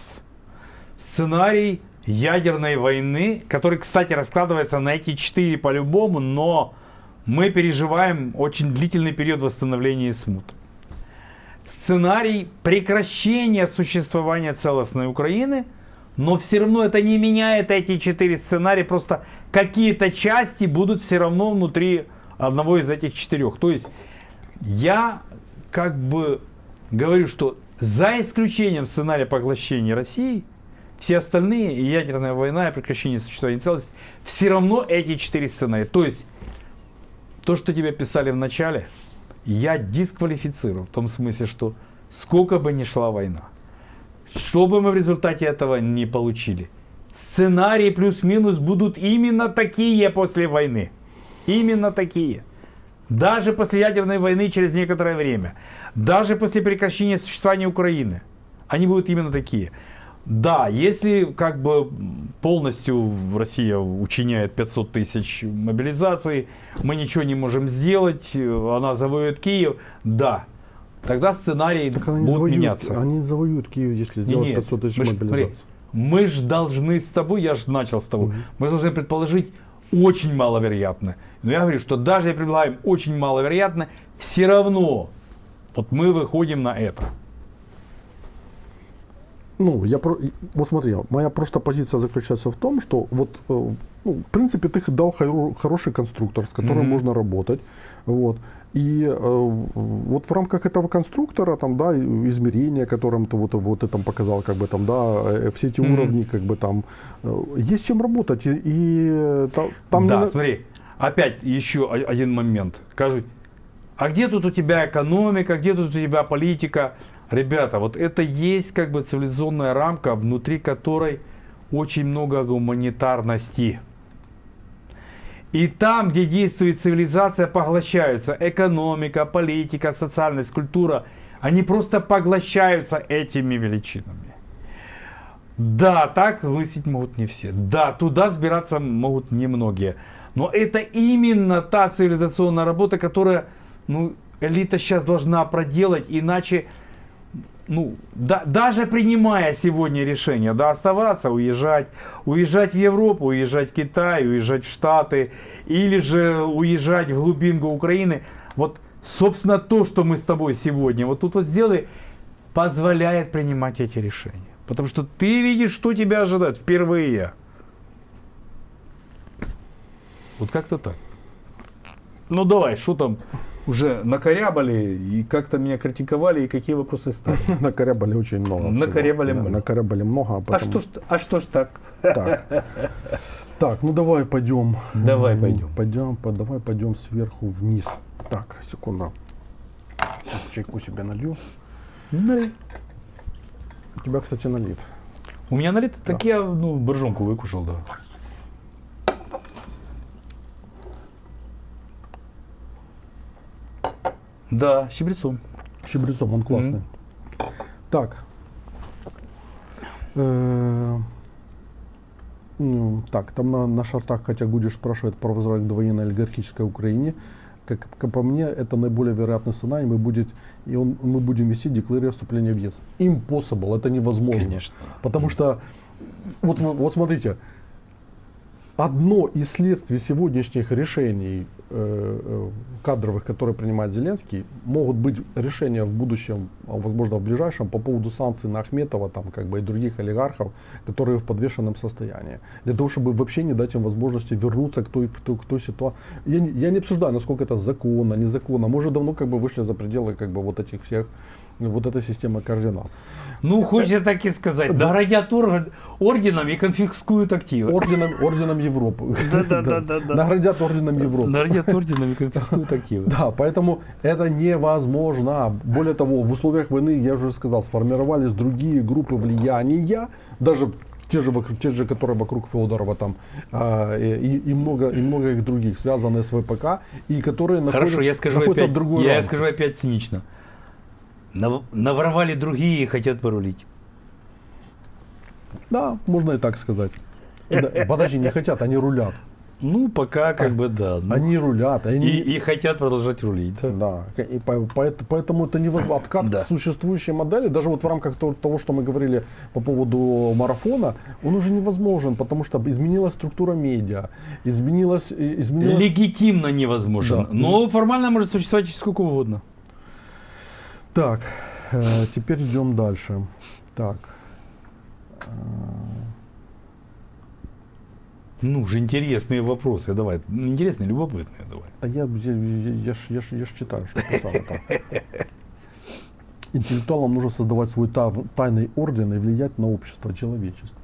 Сценарий ядерной войны, который, кстати, раскладывается на эти 4 по-любому, но мы переживаем очень длительный период восстановления смут. Сценарий прекращения существования целостной Украины, но все равно это не меняет эти 4 сценария, просто какие-то части будут все равно внутри одного из этих 4. То есть я как бы говорю, что за исключением сценария поглощения России, все остальные, и ядерная война, и прекращение существования целостности, все равно эти 4 сценария. То есть то, что тебе писали в начале, я дисквалифицирую в том смысле, что сколько бы ни шла война, что бы мы в результате этого не получили, сценарии плюс-минус будут именно такие после войны. Именно такие. Даже после ядерной войны через некоторое время. Даже после прекращения существования Украины. Они будут именно такие. Да, если как бы полностью Россия учиняет 500 тысяч мобилизаций, мы ничего не можем сделать, она завоюет Киев, да, тогда сценарий будет меняться. Они завоюют Киев, если сделать 500 тысяч мобилизаций. Мы же должны с тобой, я же начал с тобой, мы должны предположить очень маловероятно. Но я говорю, что даже если предполагаем очень маловероятно, все равно вот мы выходим на это. Ну, вот смотри, моя просто позиция заключается в том, что вот, ну, в принципе, ты дал хороший конструктор, с которым можно работать, вот, и вот в рамках этого конструктора, там, да, измерения, которым ты вот ты там показал, как бы там, да, все эти уровни, как бы там, есть чем работать, и там да, смотри, опять еще один момент, скажи, а где тут у тебя экономика, где тут у тебя политика? Ребята, вот это есть как бы цивилизационная рамка, внутри которой очень много гуманитарности. И там, где действует цивилизация, поглощаются экономика, политика, социальность, культура. Они просто поглощаются этими величинами. Да, так мыслить могут не все. Да, туда сбираться могут немногие. Но это именно та цивилизационная работа, которая, ну, элита сейчас должна проделать, иначе... Ну, даже принимая сегодня решение, да, оставаться, уезжать в Европу, уезжать в Китай, уезжать в Штаты, или же уезжать в глубинку Украины, вот, собственно, то, что мы с тобой сегодня вот тут вот сделали, позволяет принимать эти решения. Потому что ты видишь, что тебя ожидает впервые. Вот как-то так. Ну давай, что там? Уже накорябали, и как-то меня критиковали, и какие вопросы стали? Накорябали очень много. Накорябали много. Накорябали много. А что ж так? Так, ну давай пойдем. Давай пойдем. Давай пойдем сверху вниз. Так, секунду. Сейчас чайку себе налью. Налей. У тебя, кстати, налит. У меня налит? Так я, боржомку выкушал, да. Да, щебрецом. Щебрецом, он классный. Так. Так, там на шартах Катя Гудиш спрашивает про возврат к довоенной олигархической Украине. как по мне, это наиболее вероятный сценарий, мы будем вести декларировать вступление в ЕС. Impossible, это невозможно. Конечно. Потому что, вот смотрите, одно из следствий сегодняшних решений кадровых, которые принимает Зеленский, могут быть решения в будущем, возможно в ближайшем, по поводу санкций на Ахметова там, как бы, и других олигархов, которые в подвешенном состоянии. Для того, чтобы вообще не дать им возможности вернуться к той ситуации. Я не обсуждаю, насколько это законно, незаконно. Мы уже давно как бы вышли за пределы как бы, вот этих всех, вот этой системы координат. Ну, хочется так и сказать. Наградят орденом и конфискуют активы. Орденом Европы. Да. Наградят орденом Европы. Наградят орденом и конфискуют активы. Да, поэтому это невозможно. Более того, в условиях войны, я уже сказал, сформировались другие группы влияния, даже те же, которые вокруг Федорова там, и много их других, связанные с ВПК, и которые Хорошо, находятся в другой рамке. Я скажу опять цинично. Наворовали другие и хотят порулить. Да, можно и так сказать. Подожди, не хотят, они рулят. Ну, пока как бы да. Ну, Они рулят. и хотят продолжать рулить. Да. Да, и поэтому это невозможно. Откат к существующей модели, даже вот в рамках того, что мы говорили по поводу марафона, он уже невозможен, потому что изменилась структура медиа, изменилась... Легитимно невозможен, да. но формально может существовать сколько угодно. Так, теперь идем дальше. Так. Ну же интересные вопросы, давай. Интересные, любопытные, давай. А я ж читаю, что писали там. Интеллектуалам нужно создавать свой тайный орден и влиять на общество, человечество.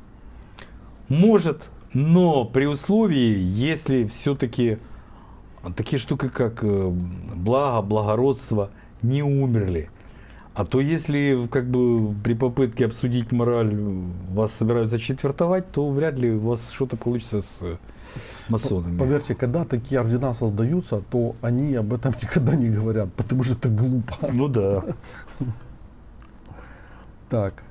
Может, но при условии, если все-таки такие штуки, как благо, благородство, не умерли. А то если как бы при попытке обсудить мораль вас собираются четвертовать, то вряд ли у вас что-то получится с масонами. Поверьте, когда такие ордена создаются, то они об этом никогда не говорят, потому что это глупо. Ну да. Так.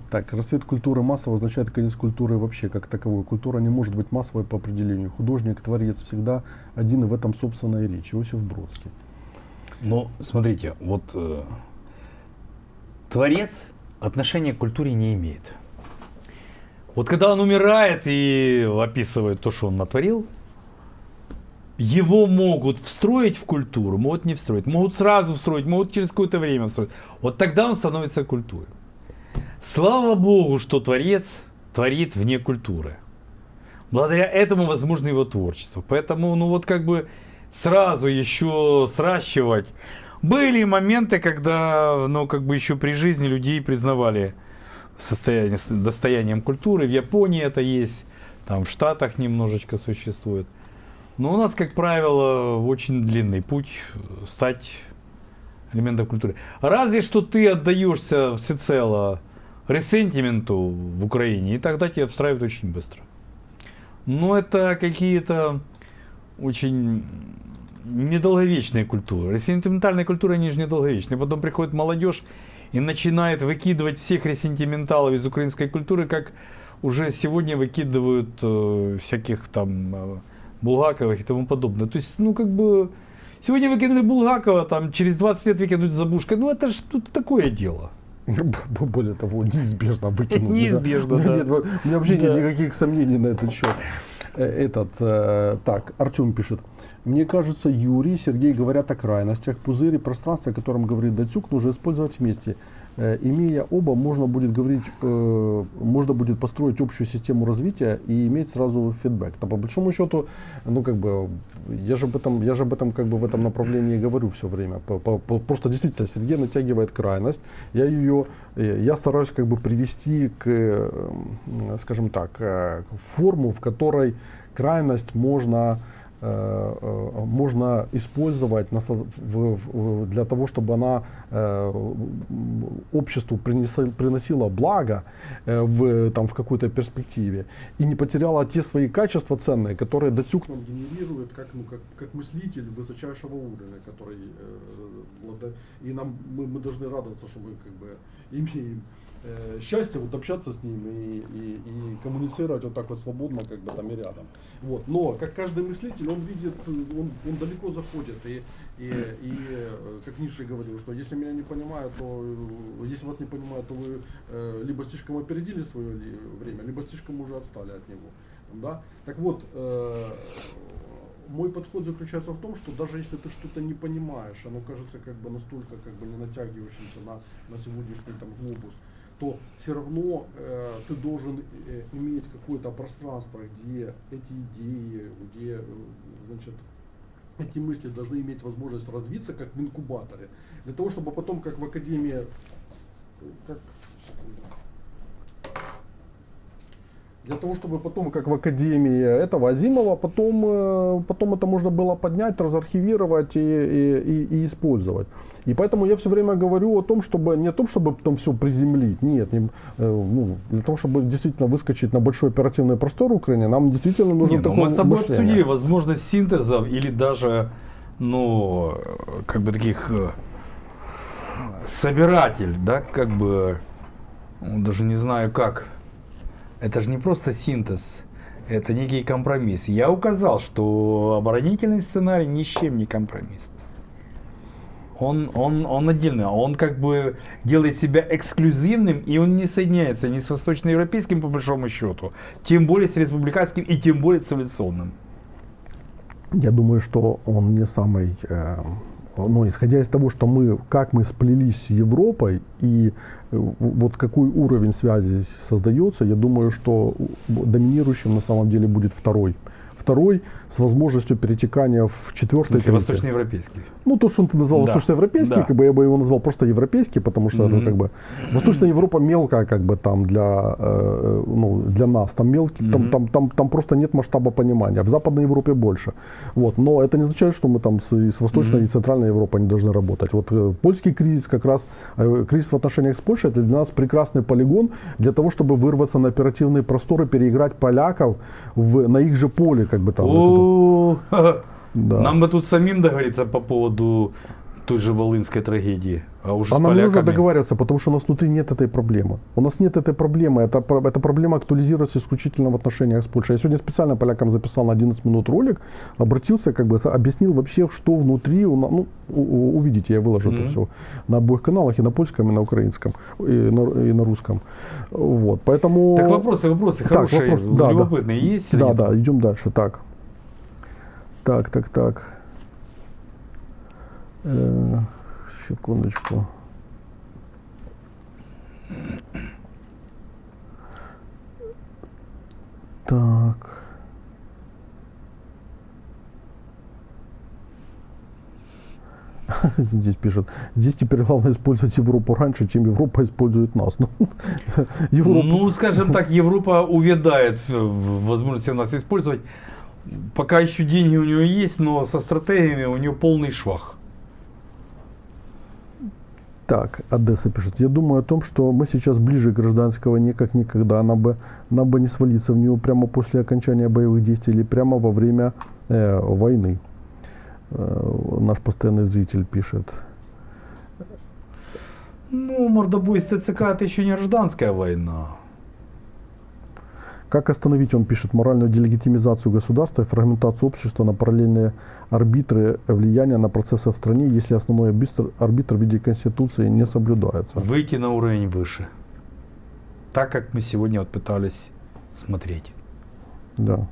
Так, расцвет культуры массово означает конец культуры вообще как таковой. Культура не может быть массовой по определению. Художник, творец всегда один, и в этом собственная речь. Иосиф Бродский. Ну, смотрите, вот творец отношения к культуре не имеет. Вот когда он умирает и описывает то, что он натворил, его могут встроить в культуру, могут не встроить, могут сразу встроить, могут через какое-то время встроить. Вот тогда он становится культурой. Слава Богу, что творец творит вне культуры. Благодаря этому возможно его творчество. Поэтому, ну вот как бы сразу еще сращивать. Были моменты, когда, ну как бы еще при жизни людей признавали достоянием культуры. В Японии это есть, там в Штатах немножечко существует. Но у нас, как правило, очень длинный путь стать элементом культуры. Разве что ты отдаешься всецело ресентименту в Украине, и тогда тебя встраивают очень быстро. Но это какие-то очень недолговечные культуры. Ресентиментальные культуры, они же недолговечные. Потом приходит молодежь и начинает выкидывать всех ресентименталов из украинской культуры, как уже сегодня выкидывают всяких там Булгаковых и тому подобное. То есть, ну как бы, сегодня выкинули Булгакова, там через 20 лет выкинуть Забушка. Ну это ж тут такое дело. Более того, неизбежно выкинуть. Неизбежно, да. Нет, у меня вообще нет никаких сомнений на этот счет. Так, Артем пишет. Мне кажется, Юрий, Сергей говорят о крайностях. Пузырь и пространство, о котором говорит Дацюк, нужно использовать вместе. Имея оба, можно будет построить общую систему развития и иметь сразу фидбэк. Но по большому счету, ну как бы, я же об этом как бы в этом направлении говорю все время. Просто действительно Сергей натягивает крайность. Я стараюсь как бы привести к, скажем так, к форму, в которой крайность можно использовать для того, чтобы она обществу приносила благо в какой-то перспективе и не потеряла те свои качества ценные, которые Дацюк нам генерирует как мыслитель высочайшего уровня, который и мы должны радоваться, что мы как бы имеем счастье вот общаться с ним и коммуницировать вот так вот свободно, как бы там и рядом. Вот. Но как каждый мыслитель, он видит, он далеко заходит. Как Ницше говорил, что если меня не понимают, то если вас не понимают, то вы либо слишком опередили свое время, либо слишком уже отстали от него. Да? Так вот, мой подход заключается в том, что даже если ты что-то не понимаешь, оно кажется как бы настолько как бы не натягивающимся на сегодняшний там глобус, то все равно ты должен иметь какое-то пространство, где эти идеи, где значит, эти мысли должны иметь возможность развиться, как в инкубаторе, для того, чтобы потом, как в академии, для того, чтобы потом, как в академии этого Азимова, потом это можно было поднять, разархивировать и использовать. И поэтому я все время говорю о том, чтобы не о том, чтобы там все приземлить, нет, для того, чтобы действительно выскочить на большой оперативный простор Украины, нам действительно нужно такое мы с тобой мышление. обсудили возможность синтезов или даже, как бы таких собиратель, да, как бы, даже не знаю как. Это же не просто синтез, это некий компромисс. Я указал, что оборонительный сценарий ни с чем не компромисс. Он отдельный, он как бы делает себя эксклюзивным, и он не соединяется ни с восточноевропейским, по большому счету, тем более с республиканским и тем более с цивилизационным. Я думаю, что он не самый, исходя из того, что как мы сплелись с Европой и вот какой уровень связи создается, я думаю, что доминирующим на самом деле будет второй с возможностью перетекания в четвертый, третий. Восточноевропейский. То, что ты назвал восточноевропейский, да. как бы я бы его назвал просто европейский, потому что это как бы Восточная Европа мелкая, как бы там для нас, там мелкий, там просто нет масштаба понимания. В Западной Европе больше. Вот. Но это не означает, что мы там с Восточной и Центральной Европой не должны работать. Вот польский кризис, как раз кризис в отношениях с Польшей, это для нас прекрасный полигон для того, чтобы вырваться на оперативные просторы, переиграть поляков на их же поле, как бы там. Да. Нам бы тут самим договориться по поводу той же волынской трагедии. А уже с нам не нужно поляками. договариваться, потому что у нас внутри нет этой проблемы. У нас нет этой проблемы. Эта проблема актуализируется исключительно в отношениях с Польшей. Я сегодня специально полякам записал на 11 минут ролик, обратился, как бы объяснил вообще, что внутри. Увидите, я выложу это все на обоих каналах, и на польском, и на украинском, и на русском. Вот, поэтому... Так вопросы хорошие, любопытные есть? Да, идем дальше. Так. Секундочку. Так. Здесь пишут, здесь теперь главное использовать Европу раньше, чем Европа использует нас. Скажем так, Европа увядает в возможности нас использовать. Пока еще деньги у него есть, но со стратегиями у него полный швах. Так, Одесса пишет. Я думаю о том, что мы сейчас ближе гражданского войны как никогда. Нам бы не свалиться в него прямо после окончания боевых действий или прямо во время войны. Наш постоянный зритель пишет. Мордобой с ТЦК это еще не гражданская война. Как остановить, он пишет, моральную делегитимизацию государства и фрагментацию общества на параллельные арбитры влияния на процессы в стране, если основной арбитр в виде Конституции не соблюдается? Выйти на уровень выше. Так, как мы сегодня пытались смотреть. Да.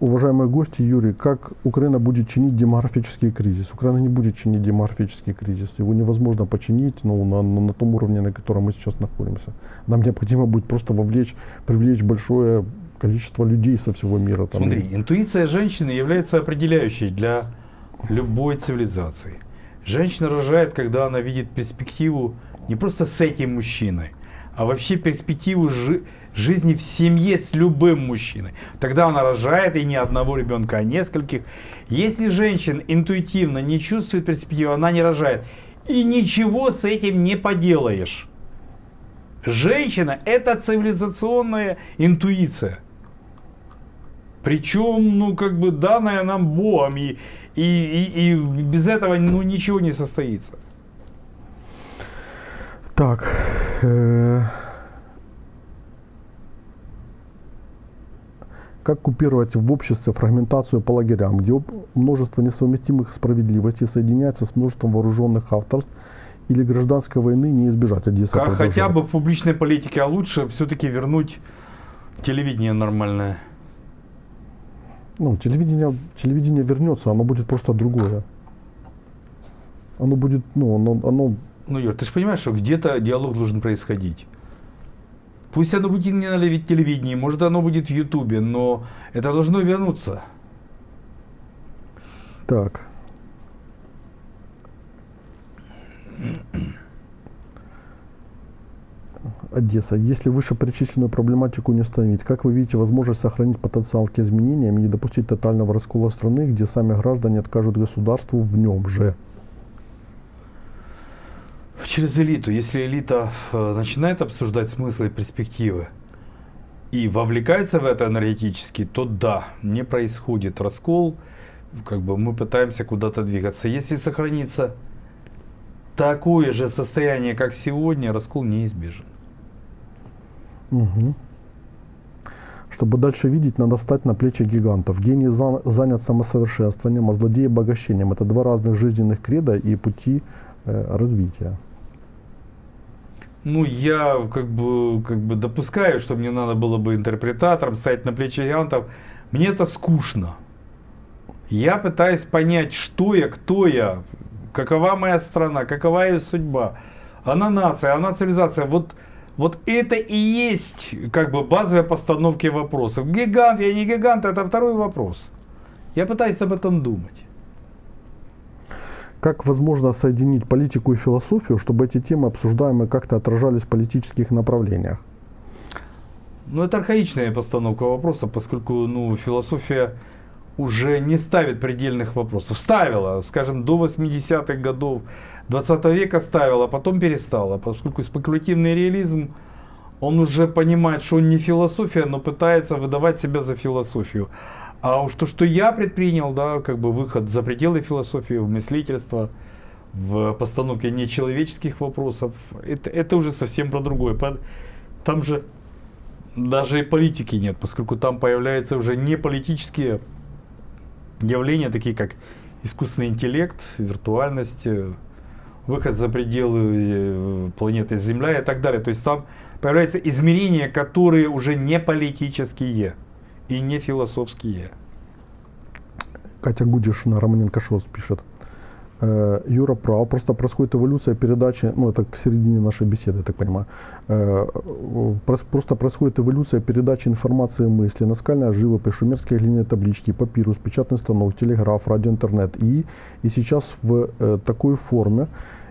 Уважаемые гости, Юрий, как Украина будет чинить демографический кризис? Украина не будет чинить демографический кризис. Его невозможно починить на том уровне, на котором мы сейчас находимся. Нам необходимо будет просто привлечь большое количество людей со всего мира. Смотри, интуиция женщины является определяющей для любой цивилизации. Женщина рожает, когда она видит перспективу не просто с этим мужчиной, а вообще перспективу жизни в семье с любым мужчиной. Тогда она рожает и не одного ребенка, а нескольких. Если женщина интуитивно не чувствует перспективу, она не рожает. И ничего с этим не поделаешь. Женщина – это цивилизационная интуиция. Причем, данная нам Богом. И без этого ничего не состоится. Так. Как купировать в обществе фрагментацию по лагерям, где множество несовместимых справедливостей соединяется с множеством вооруженных авторств, или гражданской войны не избежать? Одесса Как продолжает. хотя бы в публичной политике, а лучше все-таки вернуть телевидение нормальное. Ну, телевидение вернется, оно будет просто другое. Оно будет, оно Ну, Юр, ты же понимаешь, что где-то диалог должен происходить. Пусть оно будет не на телевидении, может оно будет в Ютубе, но это должно вернуться. так. Одесса. Если вышеперечисленную проблематику не остановить, как вы видите возможность сохранить потенциал к изменениям и не допустить тотального раскола страны, где сами граждане откажут государству в нем же? Через элиту. Если элита начинает обсуждать смыслы и перспективы и вовлекается в это энергетически, то да, не происходит раскол, как бы мы пытаемся куда-то двигаться. Если сохранится такое же состояние, как сегодня, раскол неизбежен. Угу. Чтобы дальше видеть, надо встать на плечи гигантов. Гений занят самосовершенствованием, а злодей обогащением. Это два разных жизненных креда и пути развития. Ну, я как бы допускаю, что мне надо было бы интерпретатором стоять на плечи гигантов. Мне это скучно. Я пытаюсь понять, что я, кто я, какова моя страна, какова ее судьба. Она нация, она цивилизация. Вот это и есть как бы базовые постановки вопросов. Гигант, я не гигант, это второй вопрос. Я пытаюсь об этом думать. Как возможно соединить политику и философию, чтобы эти темы обсуждаемые как-то отражались в политических направлениях? Ну, это архаичная постановка вопроса, поскольку философия уже не ставит предельных вопросов. Ставила, скажем, до 80-х годов 20 века ставила, а потом перестала, поскольку спекулятивный реализм, он уже понимает, что он не философия, но пытается выдавать себя за философию. А уж то, что я предпринял, да, как бы выход за пределы философии, в мыслительство, в постановке нечеловеческих вопросов, это уже совсем про другое. Там же даже и политики нет, поскольку там появляются уже не политические явления, такие как искусственный интеллект, виртуальность, выход за пределы планеты Земля и так далее. То есть там появляются измерения, которые уже не политические и не философские. Катя Гудиш на Романенко Шоу пишет. Юра прав, просто происходит эволюция передачи, это к середине нашей беседы, я так понимаю. Просто происходит эволюция передачи информации и мысли, наскальная живопись, шумерские глиняные таблички, папирус, печатный станок, телеграф, радио, интернет. И сейчас в такой форме.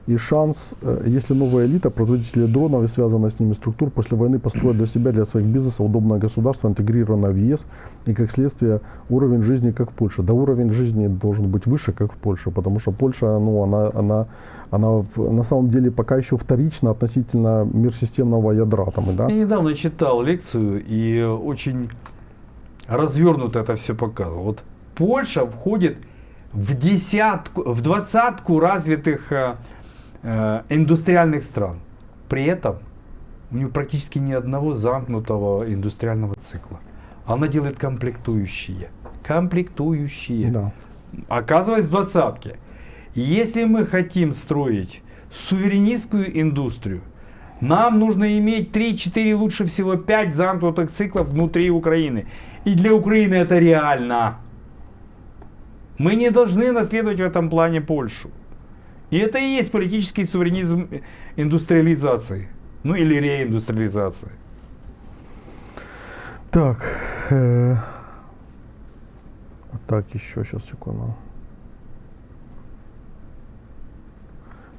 И шанс, если новая элита, производители дронов и связанная с ними структур, после войны построят для себя, для своих бизнесов удобное государство, интегрированное в ЕС, и как следствие уровень жизни, как в Польше. Да, уровень жизни должен быть выше, как в Польше, потому что Польша, она на самом деле пока еще вторична относительно мирсистемного ядра. Да? Я недавно читал лекцию и очень развернуто это все показывал. Вот Польша входит в двадцатку развитых индустриальных стран. При этом у нее практически ни одного замкнутого индустриального цикла. Она делает комплектующие. Да. Оказывается, в двадцатке. Если мы хотим строить суверенистскую индустрию, нам нужно иметь 3-4, лучше всего 5 замкнутых циклов внутри Украины. И для Украины это реально. Мы не должны наследовать в этом плане Польшу. И это и есть политический суверенизм индустриализации. Или реиндустриализации. Так. Так, еще сейчас, секунду.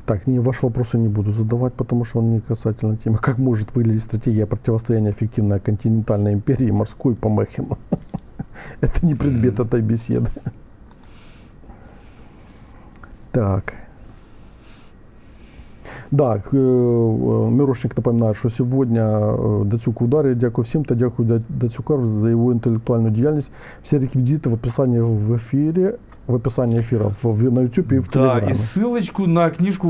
Так, ваш вопрос я не буду задавать, потому что он не касательно темы. Как может выглядеть стратегия противостояния эффективной континентальной империи морской по Мехину? Это не предмет этой беседы. Так. Да, Мирошник напоминає, що сьогодні Дацюк в ударі. Дякую всім та дякую Дацюку за його інтелектуальну діяльність. Всі реквізити в описанні в ефірі. в описании эфира на YouTube и в Да, Телеграме. и ссылочку на книжку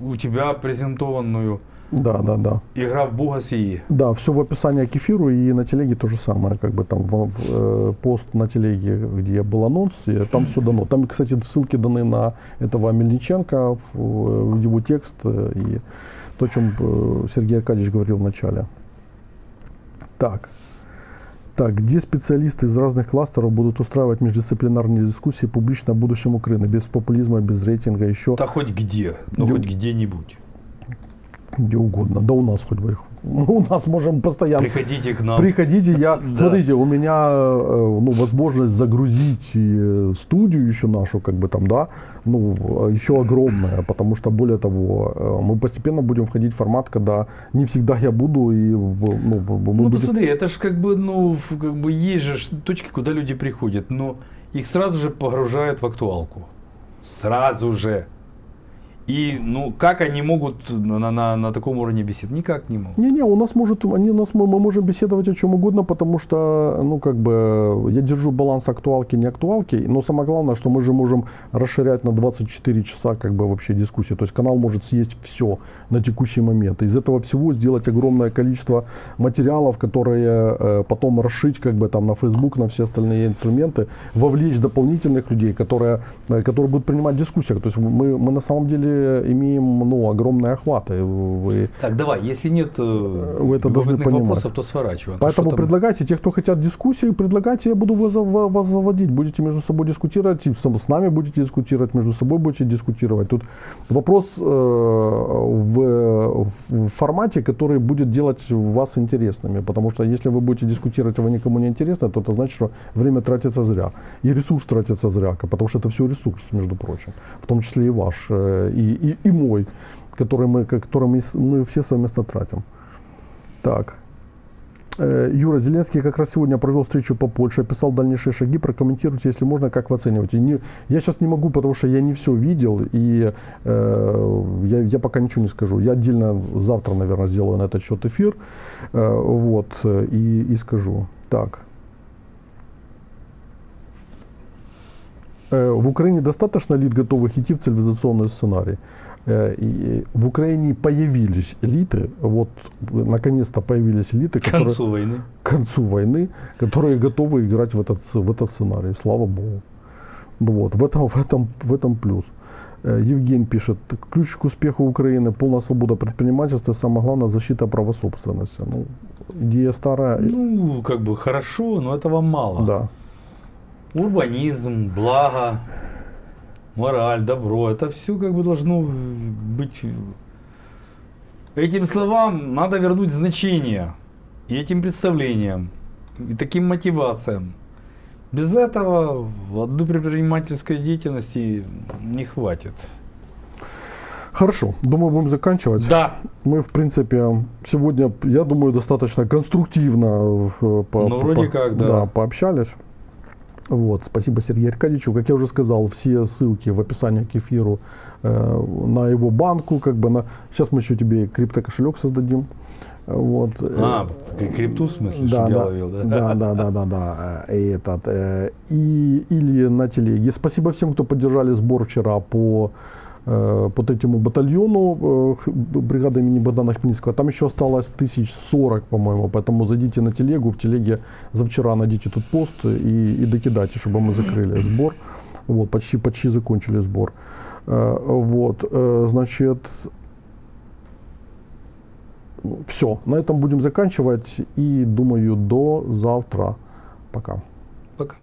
у тебя презентованную Да. «Игра в Бога сии». Да, все в описании к эфиру, и на телеге то же самое, как бы там пост на телеге, где был анонс, и там все дано. Там, кстати, ссылки даны на этого Мельниченко, в его текст и то, о чем Сергей Аркадьевич говорил в начале. Так, где специалисты из разных кластеров будут устраивать междисциплинарные дискуссии публично о будущем Украины, без популизма, без рейтинга, еще Да хоть где, но Где- хоть где-нибудь. где угодно. Да у нас хоть бы. У нас можем постоянно. Приходите к нам. Приходите, Да. смотрите, у меня возможность загрузить студию еще нашу, как бы там, да, еще огромная, потому что, более того, мы постепенно будем входить в формат, когда не всегда я буду, и мы будем... Посмотри, это ж как бы есть же точки, куда люди приходят, но их сразу же погружают в актуалку. Сразу же. И, как они могут на таком уровне бесед? Никак не могут. Не, у нас мы можем беседовать о чем угодно, потому что, я держу баланс актуалки, не актуалки, но самое главное, что мы же можем расширять на 24 часа, как бы, вообще дискуссии. То есть канал может съесть все на текущий момент. Из этого всего сделать огромное количество материалов, которые потом расшить, как бы, там, на Facebook, на все остальные инструменты, вовлечь дополнительных людей, которые будут принимать дискуссии. То есть мы на самом деле имеем, огромные охваты. Так, давай, если нет вы это должны понимать. вопросов, то сворачиваем. Поэтому предлагайте, те, кто хотят дискуссии, предлагайте, я буду вас заводить. Будете между собой дискутировать, и с нами будете дискутировать, между собой будете дискутировать. Тут вопрос в формате, который будет делать вас интересными. Потому что если вы будете дискутировать, а вы никому не интересны, то это значит, что время тратится зря. И ресурс тратится зря, потому что это все ресурс, между прочим. В том числе и ваш, и мой, который мы все совместно тратим. Так. Юра, Зеленский как раз сегодня провел встречу по Польше, описал дальнейшие шаги, прокомментируйте, если можно, как вы оцениваете. Я сейчас не могу, потому что я не все видел, и я пока ничего не скажу. Я отдельно завтра, наверное, сделаю на этот счет эфир, и скажу. Так. В Украине достаточно элит, готовых идти в цивилизационный сценарий. И в Украине появились элиты, наконец-то появились элиты, К концу войны, которые готовы играть в этот сценарий. Слава Богу. В этом плюс. Евгений пишет, ключ к успеху Украины, полная свобода предпринимательства, самое главное, защита права собственности. Идея старая. Хорошо, но этого мало. Да. Урбанизм, благо, мораль, добро, это все должно быть. Этим словам надо вернуть значение и этим представлениям, и таким мотивациям. Без этого в одной предпринимательской деятельности не хватит. Хорошо, думаю, будем заканчивать. Да. Мы, в принципе, сегодня, я думаю, достаточно конструктивно пообщались. Спасибо Сергею Аркадьевичу. Как я уже сказал, все ссылки в описании к эфиру на его банку. Сейчас мы еще тебе криптокошелек создадим. Крипту в смысле, да, чтобы я ловил, да? Да. Или на телеге. Спасибо всем, кто поддержали сбор вчера по третьему батальону бригады имени Богдана Хмельницкого. Там еще осталось 1040, по-моему, поэтому зайдите на телегу, в телеге завчера найдите тут пост и докидайте, чтобы мы закрыли сбор. Почти закончили сбор. Значит, все, на этом будем заканчивать и, думаю, до завтра. Пока. Пока.